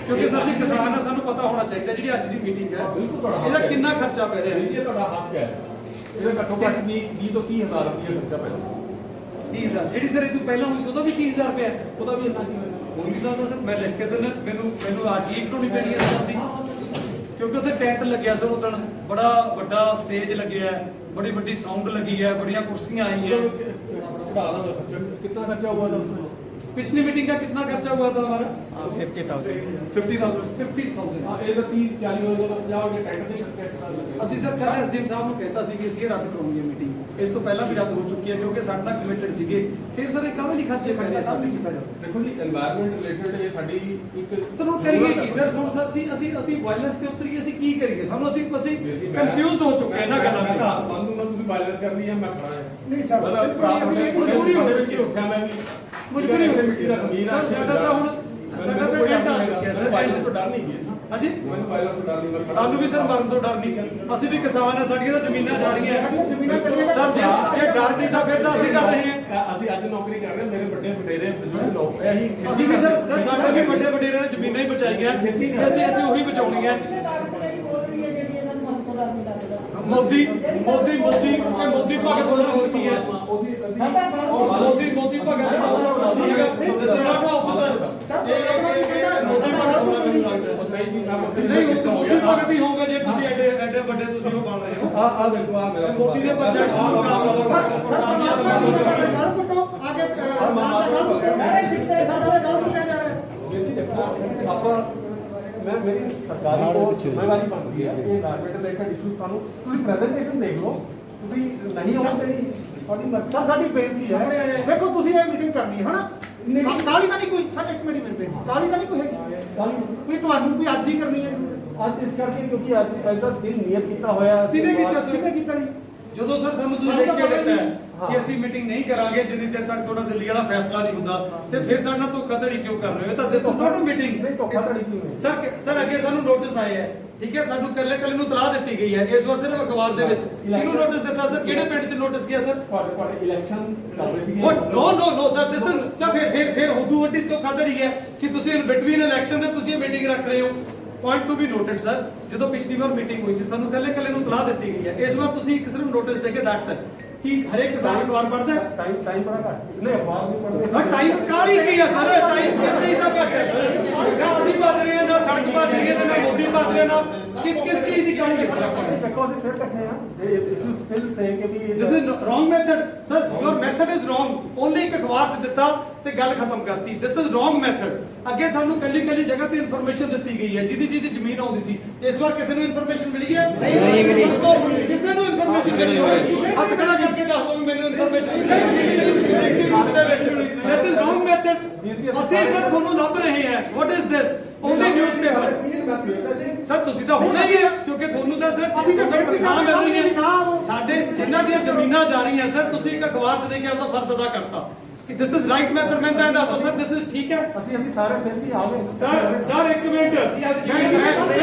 Speaker 2: ਕਿਉਂਕਿ ਅਸੀਂ ਕਿਸਾਨ ਆ, ਸਾਨੂੰ ਪਤਾ ਹੋਣਾ ਚਾਹੀਦਾ ਜਿਹੜੀ ਅੱਜ ਦੀ ਮੀਟਿੰਗ ਹੈ
Speaker 1: ਬਿਲਕੁਲ ਤੁਹਾਡਾ ਹੱਕ
Speaker 2: ਇਹਦਾ
Speaker 1: ਹੈ।
Speaker 2: ਕਿੰਨਾ ਖਰਚਾ ਪੈ ਰਿਹਾ
Speaker 1: ਇਹ ਤੁਹਾਡਾ ਹੱਕ ਹੈ। ਇਹਦਾ ਘੱਟੋ ਘੱਟ 20 ਤੋਂ 30,000 ਰੁਪਏ ਖਰਚਾ ਪੈਂਦਾ।
Speaker 2: 30,000 ਜਿਹੜੀ ਸਰ ਇਹ ਤੋਂ ਪਹਿਲਾਂ ਹੋਈ ਸੀ ਉਹਦਾ ਵੀ 30,000 ਰੁਪਏ ਹੈ।
Speaker 1: ਉਹਦਾ ਵੀ ਇੰਨਾ ਕੀ ਹੋਏਗਾ?
Speaker 2: ਹੋ ਨਹੀਂ ਸਕਦਾ ਸਰ, ਮੈਂ ਲਿਖ ਕੇ ਦਿੰਦਾ ਮੈਨੂੰ ਅੱਜ ਹੀ ਕਢਾਉਣੀ ਪੈਣੀ ਹੈ ਸਰ ਦੀ, ਕਿਉਂਕਿ ਉੱਥੇ ਟੈਂਟ ਲੱਗਿਆ ਸਰ ਉਦੋਂ ਬੜਾ ਵੱਡਾ ਸਟੇਜ ਲੱਗਿਆ ਹੈ, ਬੜੀ ਵੱਡੀ ਸਾਊਂਡ ਲੱਗੀ ਹੈ, ਬੜੀਆਂ ਕੁਰਸੀਆਂ ਆਈਆਂ।
Speaker 1: बढ़ा ला खर्चा। कितना खर्चा हुआ था उसमें?
Speaker 2: पिछली मीटिंग का कितना खर्चा हुआ था हमारा?
Speaker 1: 50,000
Speaker 2: 50,000।
Speaker 1: हाँ ये तो 30-40 होगा तो 50 हो गया टैंक ਦੇ ਖਰਚੇ ਐਕਸਟਰਾ ਲੱਗੇ।
Speaker 2: ਅਸੀਂ ਸਰ ਕੱਲ੍ਹ ਐਸਡੀਐਮ ਸਾਹਿਬ ਨੂੰ ਕਹਿਤਾ ਸੀ ਕਿ ਅਸੀਂ ਇਹ ਰੱਦ ਕਰਾਉਣੀ ਹੈ ਮੀਟਿੰਗ, ਇਸ ਤੋਂ ਪਹਿਲਾਂ ਵੀ ਰੱਦ ਹੋ ਚੁੱਕੀ ਹੈ ਕਿਉਂਕਿ ਸਾਡੇ ਨਾਲ ਕਮਿਟਡ ਸੀਗੇ। ਫਿਰ ਸਰ ਇਹ ਕਾਹਦੇ ਲਈ ਖਰਚੇ ਪੈ ਰਹੇ ਸਾਡੇ?
Speaker 1: ਦੇਖੋ ਜੀ এনवायरमेंट ਰਿਲੇਟਡ ਇਹ ਸਾਡੀ ਇੱਕ
Speaker 2: ਸਰ ਉਹ ਕਰੀਏ ਕੀ ਸਰ? ਹੁਣ ਸਰ ਅਸੀਂ ਵਾਇਲੈਂਸ ਤੇ ਉਤਰੀਏ, ਅਸੀਂ ਕੀ ਕਰੀਏ? ਸਾਨੂੰ ਅਸੀਂ ਕਨਫਿਊਜ਼ਡ ਹੋ ਚੁੱਕੇ ਹਾਂ ਇਹਨਾਂ ਗੱਲਾਂ
Speaker 1: ਮੈਂ ਤਾਂ
Speaker 2: ਤੋਂ।
Speaker 1: ਮੰਨ ਲੂੰਗਾ ਤੁਸੀਂ ਵਾਇਲੈਂਸ ਕਰਨੀ ਹੈ ਮੈਂ ਖੜਾ ਹਾਂ।
Speaker 4: ਨਹੀਂ ਸਰ,
Speaker 1: ਮਤਲਬ ਪ੍ਰਾਪਤ
Speaker 2: ਮਜਬੂਰੀ ਹੋ
Speaker 1: ਵਿੱਚ ਹੀ ਉੱਠਿਆ ਮੈਂ ਵੀ
Speaker 2: ਮਜਬੂਰੀ ਹੋ
Speaker 1: ਮਿੱਟੀ ਦਾ ਖਮੀਰ ਆ।
Speaker 2: ਸਰ ਸਾਡਾ ਤਾਂ ਐਂਡ ਆ ਚੁੱਕਿਆ ਸਰ।
Speaker 1: ਵਾਇਲੈਂਸ ਤੋਂ ਡਰ ਨਹੀਂ ਹੈ।
Speaker 2: ਹਾਂਜੀ
Speaker 1: ਮੈਨੂੰ ਵਾਇਲੈਂਸ ਤੋਂ ਡਰ ਨਹੀਂ ਮੈਂ ਖੜਾ।
Speaker 2: ਸਾਨੂੰ ਵੀ ਸਰ ਮਰਨ ਤੋਂ ਡਰ ਨਹੀਂ, ਅਸੀਂ ਵੀ ਕਿਸਾਨ ਆ, ਸਾਡੀਆਂ ਤਾਂ ਜ਼ਮੀਨਾਂ ਜਾ ਰਹੀਆਂ
Speaker 4: ਸਾਡੀਆਂ ਜ਼ਮੀਨਾਂ ਚੱਲੀਆਂ
Speaker 2: ਸਰ ਜੇ ਡਰ ਨਹੀਂ ਤਾਂ ਫਿਰ ਤਾਂ ਅਸੀਂ ਕਰ ਰਹੇ ਹਾਂ।
Speaker 1: ਅਸੀਂ ਅੱਜ ਨੌਕਰੀ ਕਰ ਰਹੇ ਹਾਂ। ਮੇਰੇ ਵੱਡੇ ਵਡੇਰੇ ਬਜ਼ੁਰਗ ਲੋਕ ਇਹੀ
Speaker 2: ਅਸੀਂ ਵੀ ਸਰ ਸਾਡੇ ਵੀ ਵੱਡੇ ਵਡੇਰਿਆਂ ਨੇ ਜ਼ਮੀਨਾਂ ਹੀ ਬਚਾਈਆਂ, ਅਸੀਂ ਉਹੀ ਬਚਾਉਣੀਆਂ। ਮੋਦੀ ਭਗਤ ਹੋਣਾ ਹੋਰ ਕੀ ਹੈ? ਮੋਦੀ ਭਗਤ ਹੈ ਉਹਦਾ ਕੁਝ ਨਹੀਂ ਹੈਗਾ। ਸਾਡਾ ਆਫੀਸਰ ਮੋਦੀ ਭਗਤ ਹੋਣਾ ਮੈਨੂੰ ਲੱਗਦਾ ਨਹੀਂ, ਉਹ ਤਾਂ ਮੋਦੀ ਭਗਤ ਹੀ ਹੋਊਗਾ ਜੇ ਤੁਸੀਂ ਐਡੇ ਵੱਡੇ ਤੁਸੀਂ ਉਹ ਬਣ ਰਹੇ ਹੋ।
Speaker 1: ਆ ਦੇਖੋ ਆ ਮੇਰਾ
Speaker 2: ਮੋਦੀ ਦੇ ਪ੍ਰੋਜੈਕਟ ਨੂੰ
Speaker 1: ਆਪਾਂ ਮੈਂ ਮੇਰੀ ਸਰਕਾਰੀ ਕੋਲ ਜ਼ਿੰਮੇਵਾਰੀ ਬਣ ਗਈ ਹੈ ਇਹ एनवायरमेंट ਰਿਲੇਟਡ ਇਸ਼ੂ ਸਾਨੂੰ ਤੁਸੀਂ ਪ੍ਰੈਜੈਂਟੇਸ਼ਨ ਦੇਖ ਲਓ। ਤੁਸੀਂ ਨਹੀਂ ਆਉਣ ਤੇਰੀ ਤੁਹਾਡੀ ਮਰਜ਼ੀ।
Speaker 4: ਸਰ ਸਾਡੀ ਬੇਨਤੀ ਹੈ, ਦੇਖੋ ਤੁਸੀਂ ਇਹ ਮੀਟਿੰਗ ਕਰਨੀ ਹੈ ਹਨਾ, ਕਾਲੀ ਤਾਂ ਨਹੀਂ ਕੋਈ ਸਾਡੇ ਇੱਕ ਮਿੰਟ ਮੇਰੇ ਕਾਲੀ ਤਾਂ ਨਹੀਂ ਕੋਈ ਹੈਗੀ ਵੀ ਤੁਹਾਨੂੰ ਵੀ ਅੱਜ ਹੀ ਕਰਨੀ ਹੈ
Speaker 1: ਅੱਜ ਇਸ ਕਰਕੇ ਕਿਉਂਕਿ ਅੱਜ ਦਾ ਦਿਨ ਨਿਯਤ ਕੀਤਾ ਹੋਇਆ।
Speaker 2: ਕਿਹਨੇ ਕੀਤਾ ਸਰ?
Speaker 4: ਕਿਹਨੇ ਕੀਤਾ ਜੀ?
Speaker 2: ਜਦੋਂ ਸਰ ਸਾਨੂੰ ਤੁਸੀਂ ਲਿਖ ਕੇ ਦਿੱਤਾ ਹੈ ਕਿ ਅਸੀਂ ਮੀਟਿੰਗ ਨਹੀਂ ਕਰਾਂਗੇ ਜਿੰਨੀ ਦੇਰ ਤੱਕ ਤੁਹਾਡਾ ਦਿੱਲੀ ਵਾਲਾ ਫੈਸਲਾ ਨਹੀਂ ਹੁੰਦਾ, ਤੇ ਫਿਰ ਸਾਡੇ ਨਾਲ ਧੋਖਾਧੜੀ ਕਿਉਂ ਕਰ ਰਹੇ ਹੋ? ਤਾਂ ਦਿਸ ਇਜ਼ ਨਾਟ ਅ ਮੀਟਿੰਗ।
Speaker 1: ਨਹੀਂ ਧੋਖਾਧੜੀ ਕਿਉਂ ਨਹੀਂ?
Speaker 2: ਸਰ ਅੱਗੇ ਸਾਨੂੰ ਨੋਟਿਸ ਆਏ ਹੈ, ਠੀਕ ਹੈ, ਸਾਨੂੰ ਕੱਲੇ ਨੂੰ ਤਲਾਹ ਦਿੱਤੀ ਗਈ ਹੈ ਇਸ ਵਾਰ ਸਿਰਫ ਅਖਬਾਰ ਦੇ ਵਿੱਚ। ਕਿਹਨੂੰ ਨੋਟਿਸ ਦਿੱਤਾ ਸਰ? ਕਿਹੜੇ ਪਿੰਡ 'ਚ ਨੋਟਿਸ ਗਿਆ ਸਰ?
Speaker 1: ਤੁਹਾਡੇ ਇਲੈਕਸ਼ਨ ਚੱਲ ਰਹੇ ਸੀਗੇ।
Speaker 2: No sir, this is sir ਫਿਰ ਉਦੋਂ ਵੱਡੀ ਧੋਖਾਧੜੀ ਹੈ ਕਿ ਤੁਸੀਂ ਇਨ ਬਿਟਵੀਨ ਇਲੈਕਸ਼ਨ ਦੇ ਤੁਸੀਂ ਇਹ ਮੀਟਿੰਗ ਰੱਖ ਰਹੇ ਹੋ। Point to be noted sir, ਜਦੋਂ ਪਿਛਲੀ ਵਾਰ ਮੀਟਿੰਗ ਹੋਈ ਸੀ ਸਾਨੂੰ ਕੱਲੇ ਨੂੰ ਤਲਾਹ ਦਿੱਤੀ ਗਈ ਹੈ, ਇਸ ਵਾਰ ਤੁਸੀਂ ਕਿਸੇ ਨੂੰ ਨੋਟਿਸ ਦੇ ਕੇ ਦੈਟਸ ਇਟ। ਕਿ ਹਰੇਕ ਕਿਸਾਨ ਅਖਬਾਰ ਪੜ੍ਹਦਾ ਹੈ?
Speaker 1: ਟਾਈਮ ਬੜਾ ਘੱਟ ਨਹੀਂ ਅਖਬਾਰ ਨਹੀਂ ਪੜ੍ਹਦੇ।
Speaker 2: ਸਰ ਟਾਈਮ ਕਾਲੀ ਕੀ ਹੈ ਸਰ? ਟਾਈਮ ਇਸ ਚੀਜ਼ ਦਾ ਘੱਟ ਹੈ ਸਰ। ਨਾ ਅਸੀਂ ਭੱਜ ਰਹੇ ਹਾਂ, ਨਾ ਸੜਕ ਭੱਜ ਰਹੀ ਹੈ, ਤੇ ਨਾ ਮੋਦੀ ਭੱਜ ਰਿਹਾ, ਨਾ ਕਿਸ ਚੀਜ਼ ਦੀ ਕਾਲੀ ਹੈ ਸਰ?
Speaker 1: ਦੇਖੋ ਅਸੀਂ ਫਿਰ ਇਕੱਠੇ ਹਾਂ। ਇਫ ਯੂ ਸਟਿਲ ਸੇ ਕਿ we
Speaker 2: this is wrong method sir, your method is wrong. Only ਇੱਕ ਅਖਬਾਰ 'ਚ ਦਿੱਤਾ ਤੇ ਗੱਲ ਖਤਮ ਕਰਤੀ। This is wrong method. ਅੱਗੇ ਸਾਨੂੰ ਕੱਲੀ ਜਗ੍ਹਾ ਤੇ ਇਨਫੋਰਮੇਸ਼ਨ ਦਿੱਤੀ ਗਈ ਹੈ ਜਿਹਦੀ ਜ਼ਮੀਨ ਆਉਂਦੀ ਸੀ। ਇਸ ਵਾਰ ਕਿਸੇ ਨੂੰ ਇਨਫੋਰਮੇਸ਼ਨ ਮਿਲੀ ਹੈ? ਨਹੀਂ ਮਿਲੀ। ਕਿਸੇ ਨੂੰ ਇਨਫੋਰਮੇਸ਼ਨ ਮਿਲੀ ਹੋਵੇ ਹੱਥ ਖੜਾ ਕਰਕੇ ਦੱਸੋ ਵੀ ਮੈਨੂੰ ਇਨਫੋਰਮੇਸ਼ਨ ਮਿਲੀ ਰੂਪ ਦੇ ਵਿੱਚ। ਦਿਸ ਇਜ਼ ਰੋਂਗ ਮੈਥਡ। ਅਸੀਂ ਸਰ ਤੁਹਾਨੂੰ ਲੱਭ ਰਹੇ ਹਾਂ। What is this? Only newspaper. Sir ਤੁਸੀਂ ਤਾਂ ਹੋਣਾ ਹੀ ਹੈ ਕਿਉਂਕਿ ਤੁਹਾਨੂੰ ਤਾਂ ਸਰ
Speaker 4: ਅਸੀਂ ਤਾਂ
Speaker 2: ਤਨਖਾਹ ਮਿਲ ਰਹੀ ਹੈ। ਸਾਡੇ ਜਿਨ੍ਹਾਂ ਦੀਆਂ ਜ਼ਮੀਨਾਂ ਜਾ ਰਹੀਆਂ ਸਰ, ਤੁਸੀਂ ਇੱਕ ਅਖਬਾਰ 'ਚ ਦੇ ਕੇ ਆਪਦਾ ਫਰਜ਼ ਅਦਾ ਕਰਤਾ ਕਿ ਦਿਸ ਇਜ਼ ਰਾਈਟ ਮੈਥਡ। ਮੈਂ ਤਾਂ ਦੱਸੋ ਸਰ ਦਿਸ ਇਜ਼ ਠੀਕ ਹੈ।
Speaker 1: ਅਸੀਂ ਸਾਰੇ ਫਿਰ ਵੀ ਆਵੇ
Speaker 2: ਸਰ ਇੱਕ ਮਿੰਟ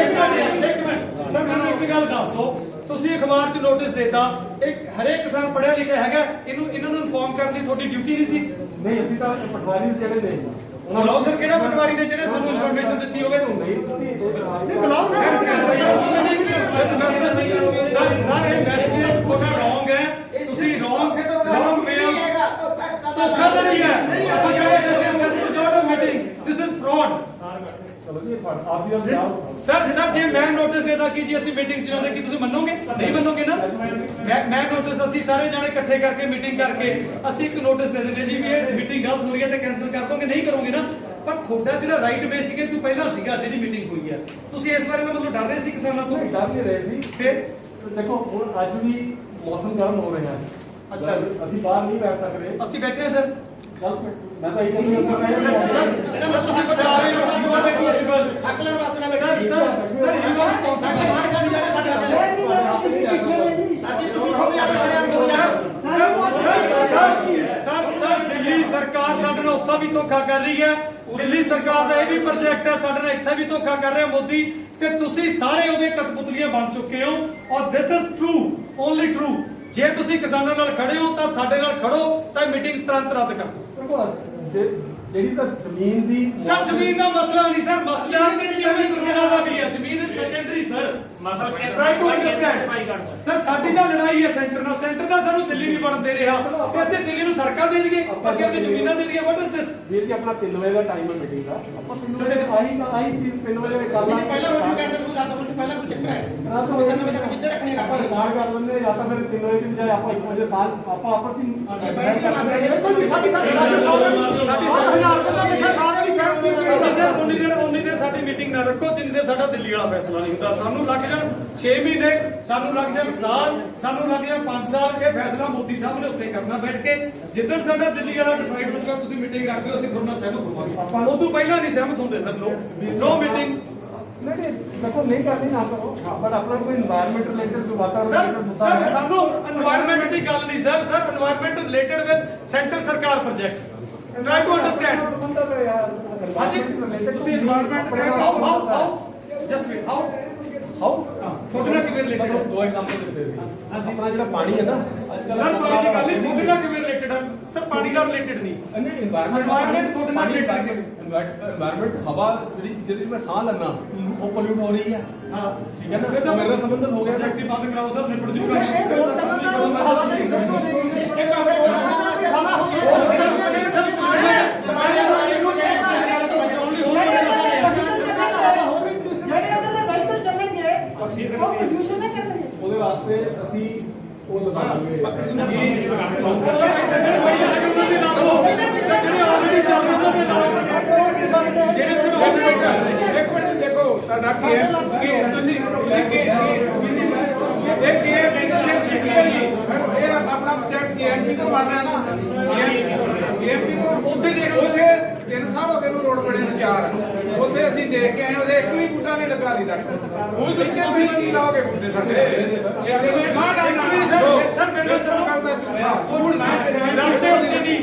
Speaker 2: ਸਰ ਮੈਨੂੰ ਇੱਕ ਗੱਲ ਦੱਸ ਦਿਓ। ਤੁਸੀਂ ਅਖਬਾਰ 'ਚ ਨੋਟਿਸ ਦੇਤਾ, ਇੱਕ ਹਰੇਕ ਕਿਸਾਨ ਪੜ੍ਹਿਆ ਲਿਖਿਆ ਹੈਗਾ, ਇਹਨਾਂ ਨੂੰ ਇਨਫੋਰਮ ਕਰਨ ਦੀ ਤੁਹਾਡੀ ਡਿਊਟੀ ਨਹੀਂ ਸੀ?
Speaker 1: ਨਹੀਂ ਅਸੀਂ ਤਾਂ ਪਟਵਾਰੀ ਜਿਹੜੇ ਨੇ
Speaker 2: ਉਹਨਾਂ ਲਓ ਸਰ, ਕਿਹੜਾ ਪਟਵਾਰੀ ਨੇ ਜਿਹੜੇ ਸਾਨੂੰ ਇਨਫੋਰਮੇਸ਼ਨ ਦਿੱਤੀ ਹੋਵੇ?
Speaker 1: ਨਹੀਂ
Speaker 4: ਨਹੀਂ ਬੁਲਾਓ ਨਾ।
Speaker 2: ਸਰ ਇਹ ਮੈਸੇਜ ਤੁਹਾਡਾ ਰੋਂਗ ਹੈ। ਤੁਸੀਂ ਰੋਂਗ ਵੇ ਧੋਖਾਧੜੀ ਹੈ। ਅਸੀਂ ਕਹਿੰਦੇ this is not a meeting, this is fraud.
Speaker 1: ਚਲੋ ਜੀ ਆਪ ਦੀ ਜਾਓ।
Speaker 2: ਸਰ ਜੇ ਮੈਂ ਨੋਟਿਸ ਦੇਦਾ ਕਿ ਜੀ ਅਸੀਂ ਮੀਟਿੰਗ ਚਲਾਉਂਦੇ, ਕੀ ਤੁਸੀਂ ਮੰਨੋਗੇ? ਨਹੀਂ ਮੰਨੋਗੇ ਨਾ। ਮੈਂ ਨੋਟਿਸ ਅਸੀਂ ਸਾਰੇ ਜਾਣੇ ਇਕੱਠੇ ਕਰਕੇ ਮੀਟਿੰਗ ਕਰਕੇ ਅਸੀਂ ਇੱਕ ਨੋਟਿਸ ਦੇ ਦਿੰਦੇ ਜੀ ਵੀ ਇਹ ਮੀਟਿੰਗ ਗਲਤ ਹੋ ਰਹੀ ਹੈ ਤੇ ਕੈਨਸਲ ਕਰ ਦੋਗੇ। ਨਹੀਂ ਕਰੋਗੇ ਨਾ। ਪਰ ਤੁਹਾਡਾ ਜਿਹੜਾ ਰਾਈਟ ਵੇ ਸੀਗਾ ਤੂੰ ਪਹਿਲਾਂ ਸੀਗਾ ਜਿਹੜੀ ਮੀਟਿੰਗ ਹੋਈ ਹੈ, ਤੁਸੀਂ ਇਸ ਬਾਰੇ ਦਾ ਮਤਲਬ ਡਰ ਰਹੇ ਸੀ ਕਿਸਾਨਾਂ ਤੋਂ?
Speaker 1: ਡਰ ਨਹੀਂ ਰਹੇ ਸੀ।
Speaker 2: ਫਿਰ
Speaker 1: ਦੇਖੋ ਹੁਣ ਅੱਜ ਵੀ ਮੌਸਮ ਗਰਮ ਹੋ ਰਿਹਾ ਹੈ।
Speaker 2: ਅੱਛਾ
Speaker 1: ਅਸੀਂ ਬਾਹਰ ਨਹੀਂ ਬੈਠ ਸਕਦੇ।
Speaker 2: ਅਸੀਂ ਬੈਠੇ ਹਾਂ ਸਰ।
Speaker 1: ਮੈਂ ਤਾਂ ਇਹ ਕਹਿੰਦੀ
Speaker 2: ਸਰ ਤੁਸੀਂ ਬਤਾ ਰਹੇ ਹੋ ਯੂ ਆਰ ਰਿਸਪੌਂਸਿਬਲ।
Speaker 4: ਹੱਕ ਲੈਣ ਵਾਸਤੇ ਨਾ
Speaker 2: sir you are responsible. Sir Delhi ਸਰਕਾਰ ਸਾਡੇ ਨਾਲ ਉੱਥੇ ਵੀ ਧੋਖਾ ਕਰ ਰਹੀ ਹੈ। ਦਿੱਲੀ ਸਰਕਾਰ ਦਾ ਇਹ ਵੀ ਪ੍ਰੋਜੈਕਟ ਹੈ, ਸਾਡੇ ਨਾਲ ਇੱਥੇ ਵੀ ਧੋਖਾ ਕਰ ਰਿਹਾ ਮੋਦੀ, ਤੇ ਤੁਸੀਂ ਸਾਰੇ ਉਹਦੇ ਕਠਪੁਤਲੀਆਂ ਬਣ ਚੁੱਕੇ ਹੋ। ਔਰ this is true, only true. ਜੇ ਤੁਸੀਂ ਕਿਸਾਨਾਂ ਨਾਲ ਖੜੇ ਹੋ ਤਾਂ ਸਾਡੇ ਨਾਲ ਖੜੋ ਤਾਂ ਮੀਟਿੰਗ ਤੁਰੰਤ ਰੱਦ ਕਰ ਦਿਓ।
Speaker 1: ਜਿਹੜੀ ਤਾਂ ਜ਼ਮੀਨ ਦੀ
Speaker 2: ਸਰ ਜ਼ਮੀਨ ਦਾ ਮਸਲਾ ਨਹੀਂ ਸਰ, ਮਸਲਾ ਕਿਹੜੀ ਕਿਸਾਨਾਂ ਦਾ ਵੀ ਹੈ, ਜ਼ਮੀਨ secondary sir.
Speaker 5: Muscle
Speaker 2: Try to understand। Sir ਸਾਡੀ ਤਾਂ ਲੜਾਈ ਹੈ ਸੈਂਟਰ ਨਾਲ, ਸੈਂਟਰ ਦਾ ਸਾਨੂੰ ਦਿੱਲੀ ਨਹੀਂ ਬਣਨ ਦੇ ਰਿਹਾ ਤੇ ਅਸੀਂ ਦਿੱਲੀ ਨੂੰ ਸੜਕਾਂ ਦੇ ਦਈਏ, ਅਸੀਂ ਉਹਦੀ ਜ਼ਮੀਨਾਂ ਦੇ ਦਈਏ। What is this?
Speaker 1: ਵੀਰ ਜੀ ਆਪਣਾ 3 ਵਜੇ ਦਾ ਟਾਈਮ ਹੈ ਮੀਟਿੰਗ ਦਾ, ਆਪਾਂ 3 ਵਜੇ ਆਹੀ ਚੀਜ਼ 3 ਵਜੇ ਕਰ ਲਾਂਗੇ।
Speaker 4: ਪਹਿਲਾਂ ਵਜੂ ਕੈਸੇ ਕੋਈ ਰਾਤ ਨੂੰ ਪਹਿਲਾਂ ਕੋਈ ਚੱਕਰ ਹੈ
Speaker 1: ਰਾਤ ਨੂੰ
Speaker 4: 3 ਵਜੇ ਤੱਕ ਜਿੱਦੇ ਰੱਖਣੇ
Speaker 1: ਆਪਾਂ ਰਿਕਾਰਡ ਕਰ ਲੈਂਦੇ ਜਾਂ ਤਾਂ ਫਿਰ 3 ਵਜੇ ਦੀ ਬਜਾਏ ਆਪਾਂ 1 ਵਜੇ ਸਾਲ ਆਪਾਂ ਆਪਸ ਵਿੱਚ
Speaker 4: ਪੈਸੇ ਨਾ ਮੇਰੇ ਕੋਈ ਵੀ ਸਾਡੀ ਸਾਡੀ 1000 ਬੰਦਾ ਬੈਠਾ ਸਾਰੇ ਵੀ
Speaker 2: ਅਸੀਂ
Speaker 4: ਫੈਮਿਲੀ
Speaker 2: ਸਰ ਉਨੀ ਦੇਰ ਸਾਡੀ ਮੀਟਿੰਗ ਨਾ ਰੱਖੋ ਜਿੰਨੀ ਦੇਰ ਸਾਡਾ ਦਿੱਲੀ ਵਾਲਾ ਫੈਸਲਾ ਨਹੀਂ ਹੁੰਦਾ। ਸਾਨੂੰ ਲੱਗ ਜਾਣ 6 ਮਹੀਨੇ, ਸਾਨੂੰ ਲੱਗ ਜਾਣ ਸਾਲ, ਸਾਨੂੰ ਲੱਗ ਜਾਣ 5 ਸਾਲ। ਇਹ ਫੈਸਲਾ ਮੋਦੀ ਸਾਹਿਬ ਨੇ ਉੱਥੇ ਕਰਨਾ ਬੈਠ ਕੇ। ਜਿੱਦਣ ਸਾਡਾ ਦਿੱਲੀ ਵਾਲਾ ਡਿਸਾਈਡ ਹੋ ਜਾਊਗਾ ਤੁਸੀਂ ਮੀਟਿੰਗ ਰੱਖ ਲਿਓ, ਅਸੀਂ ਤੁਹਾਡੇ ਨਾਲ ਸਹਿਮਤ ਹੋਵਾਂਗੇ। ਉਦੋਂ ਪਹਿਲਾਂ ਨਹੀਂ ਸਹਿਮਤ ਹੁੰਦੇ ਸਰ ਲੋਕ। No meeting.
Speaker 1: ਨਹੀਂ ਦੇਖੋ ਨਹੀਂ ਕਰਨੀ ਨਾ ਕਰੋ, ਬਟ ਆਪਣਾ ਕੋਈ এনवायरमेंट ਰਿਲੇਟਡ ਜੋ ਵਾਤਾਵਰਣ
Speaker 2: ਸਰ
Speaker 1: related ਮੁੱਦਾ
Speaker 2: ਸਰ
Speaker 1: ਹੈ
Speaker 2: ਸਾਨੂੰ এনवायरमेंट ਦੀ ਗੱਲ ਨਹੀਂ sir, sir environment related with centre ਸਰਕਾਰ ਪ੍ਰੋਜੈਕਟ। Try to understand.
Speaker 1: ਸੰਬੰਧਤ ਹੈ ਯਾਰ
Speaker 2: ਹਾਂਜੀ ਤੁਸੀਂ environment how just wait how ਤੁਹਾਡੇ ਨਾਲ ਕਿਵੇਂ ਰਿਲੇਟਡ?
Speaker 1: ਦੋ ਐਗਜ਼ਾਮਪਲ ਦਿੱਤੇ ਸੀ। ਆਪਣਾ ਜਿਹੜਾ ਪਾਣੀ ਹੈ ਨਾ ਅੱਜ
Speaker 2: ਸਰ ਪਾਣੀ ਦੀ ਗੱਲ ਨਹੀਂ, ਤੁਹਾਡੇ ਨਾਲ ਕਿਵੇਂ ਰਿਲੇਟਡ ਹੈ? ਸਰ ਪਾਣੀ ਨਾਲ ਰਿਲੇਟਡ ਨਹੀਂ।
Speaker 1: ਨਹੀਂ
Speaker 2: Environment ਤੁਹਾਡੇ ਨਾਲ related ਹੈ।
Speaker 1: এনवायरमेंट ਹਵਾ ਜਿਹੜੀ ਜਿਹਦੇ ਵਿੱਚ ਮੈਂ ਸਾਹ ਲੈਣਾ ਉਹ ਪੋਲਿਊਟ ਹੋ ਰਹੀ ਹੈ।
Speaker 2: ਹਾਂ
Speaker 1: ਠੀਕ ਹੈ ਨਾ, ਮੇਰੇ ਨਾਲ ਸੰਬੰਧਿਤ ਹੋ ਗਿਆ।
Speaker 2: ਫੈਕਟਰੀ ਬੰਦ ਕਰਾਓ ਸਰ, ਨਿਪਟ ਜੂਗਾ।
Speaker 1: ਉਹਦੇ ਵਾਸਤੇ ਅਸੀਂ ਉਹ ਲਗਾਵਾਂਗੇ
Speaker 6: ਦੇਖੋ ਤੁਹਾਡਾ ਕੀ ਹੈ ਕਿ ਤੁਸੀਂ ਇੱਕ ਇਹ ਆਪਣਾ ਪ੍ਰੋਜੈਕਟ ਕੇਐਮਪੀ ਤੋਂ ਬਣ ਰਿਹਾ ਨਾ, ਕੇਐਮਪੀ ਤੋਂ
Speaker 2: ਉੱਥੇ ਦੇਖ
Speaker 6: ਉੱਥੇ 3 ਸਾਲ ਹੋ ਗਏ ਨੂੰ ਰੋਡ ਬਣੇ ਨੂੰ 4 ਉੱਥੇ ਅਸੀਂ ਦੇਖ ਕੇ ਆਏ, ਉਹਦੇ ਇੱਕ ਵੀ ਬੂਟਾ ਨਹੀਂ ਲੱਗਾ ਨਹੀਂ ਤੱਕ। ਉਹ ਤੁਸੀਂ ਕੀ ਲਾਓਗੇ ਬੂਟੇ ਸਾਡੇ?
Speaker 2: ਸਰ ਮੈਨੂੰ ਚਲੋ ਰਸਤੇ ਉੱਤੇ ਨਹੀਂ,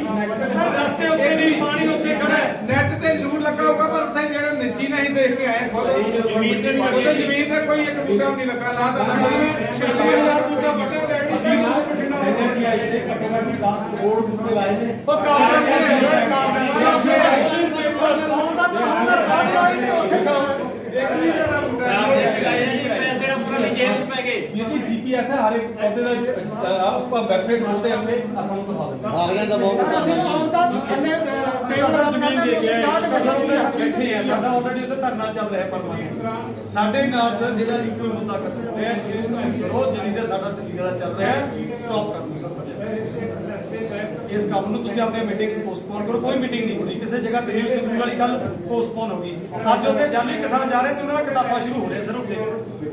Speaker 2: ਰਸਤੇ ਉੱਤੇ ਨਹੀਂ, ਪਾਣੀ ਉੱਤੇ ਖੜਾ ਹੈ।
Speaker 6: ਨੈਟ ਤੇ ਜ਼ਰੂਰ ਲੱਗਾ ਹੋਊਗਾ ਪਰ ਉੱਥੇ ਜਿਹੜੇ ਨਿੱਜੀ ਨਹੀਂ ਦੇਖ ਕੇ ਆਏ ਖੁਦ ਜ਼ਮੀਨ ਤੇ ਕੋਈ ਇੱਕ ਬੂਟਾ ਵੀ ਨਹੀਂ ਲੱਗਾ ਨਾ ਤਾਂ ਬੂਟਾ ਵੱਢਿਆ ਗਿਆ
Speaker 1: ਅਸੀਂ ਨਾ ਐਨਐਚਆਈ ਦੇ ਘੱਟੋ-ਘੱਟ ਵੀ 10 ਕਰੋੜ ਬੂਟੇ ਲਾਏ ਨੇ।
Speaker 2: ਉਹ ਕਾਗਜ਼
Speaker 5: ਪੈਸੇ ਅਫਸਰਾਂ ਦੀ ਜੇਬ 'ਚ ਪੈ ਗਏ।
Speaker 1: ਇਹ ਜੀ ਜੀਪੀਐਸ ਹੈ ਹਰ ਇੱਕ ਪੌਦੇ ਦਾ। ਆਪਾਂ ਵੈਬਸਾਈਟ ਖੋਲਦੇ ਹਾਂ ਤੇ ਤੁਹਾਨੂੰ ਦਿਖਾ ਦਿੰਦੇ ਹਾਂ।
Speaker 2: ਸਾਡਾ ਆਲਰੇਡੀ ਉੱਥੇ ਧਰਨਾ ਚੱਲ ਰਿਹਾ ਪਰਮਾਨੈਂਟ। ਸਾਡੇ ਨਾਲ ਸਰ ਜਿਹੜਾ ਇੱਕੋ ਹੀ ਮੁੱਦਾ ਕਰ ਰਿਹਾ ਜਿਸ ਨੂੰ ਕਰੋ, ਜਿੰਨੀ ਦੇਰ ਸਾਡਾ ਦਿੱਲੀ ਵਾਲਾ ਚੱਲ ਰਿਹਾ ਸਟਾਪ ਕਰ ਦਿਓ ਸਰ। ਇਸ ਕੰਮ ਨੂੰ ਤੁਸੀਂ ਆਪਣੀ ਮੀਟਿੰਗਸ ਪੋਸਟਪੋਨ ਕਰੋ। ਕੋਈ ਮੀਟਿੰਗ ਨਹੀਂ ਹੋਣੀ ਕਿਸੇ ਜਗ੍ਹਾ ਦਿੱਲੀ ਸਿਵਲ ਵਾਲੀ ਕੱਲ ਪੋਸਟਪੋਨ ਹੋ ਗਈ। ਅੱਜ ਉੱਥੇ ਜਾਲੀ ਕਿਸਾਨ ਜਾ ਰਹੇ ਤੇ ਉਹਨਾਂ ਦਾ ਕਟਾਪਾ ਸ਼ੁਰੂ ਹੋ ਰਿਹਾ ਸਰ। ਉੱਥੇ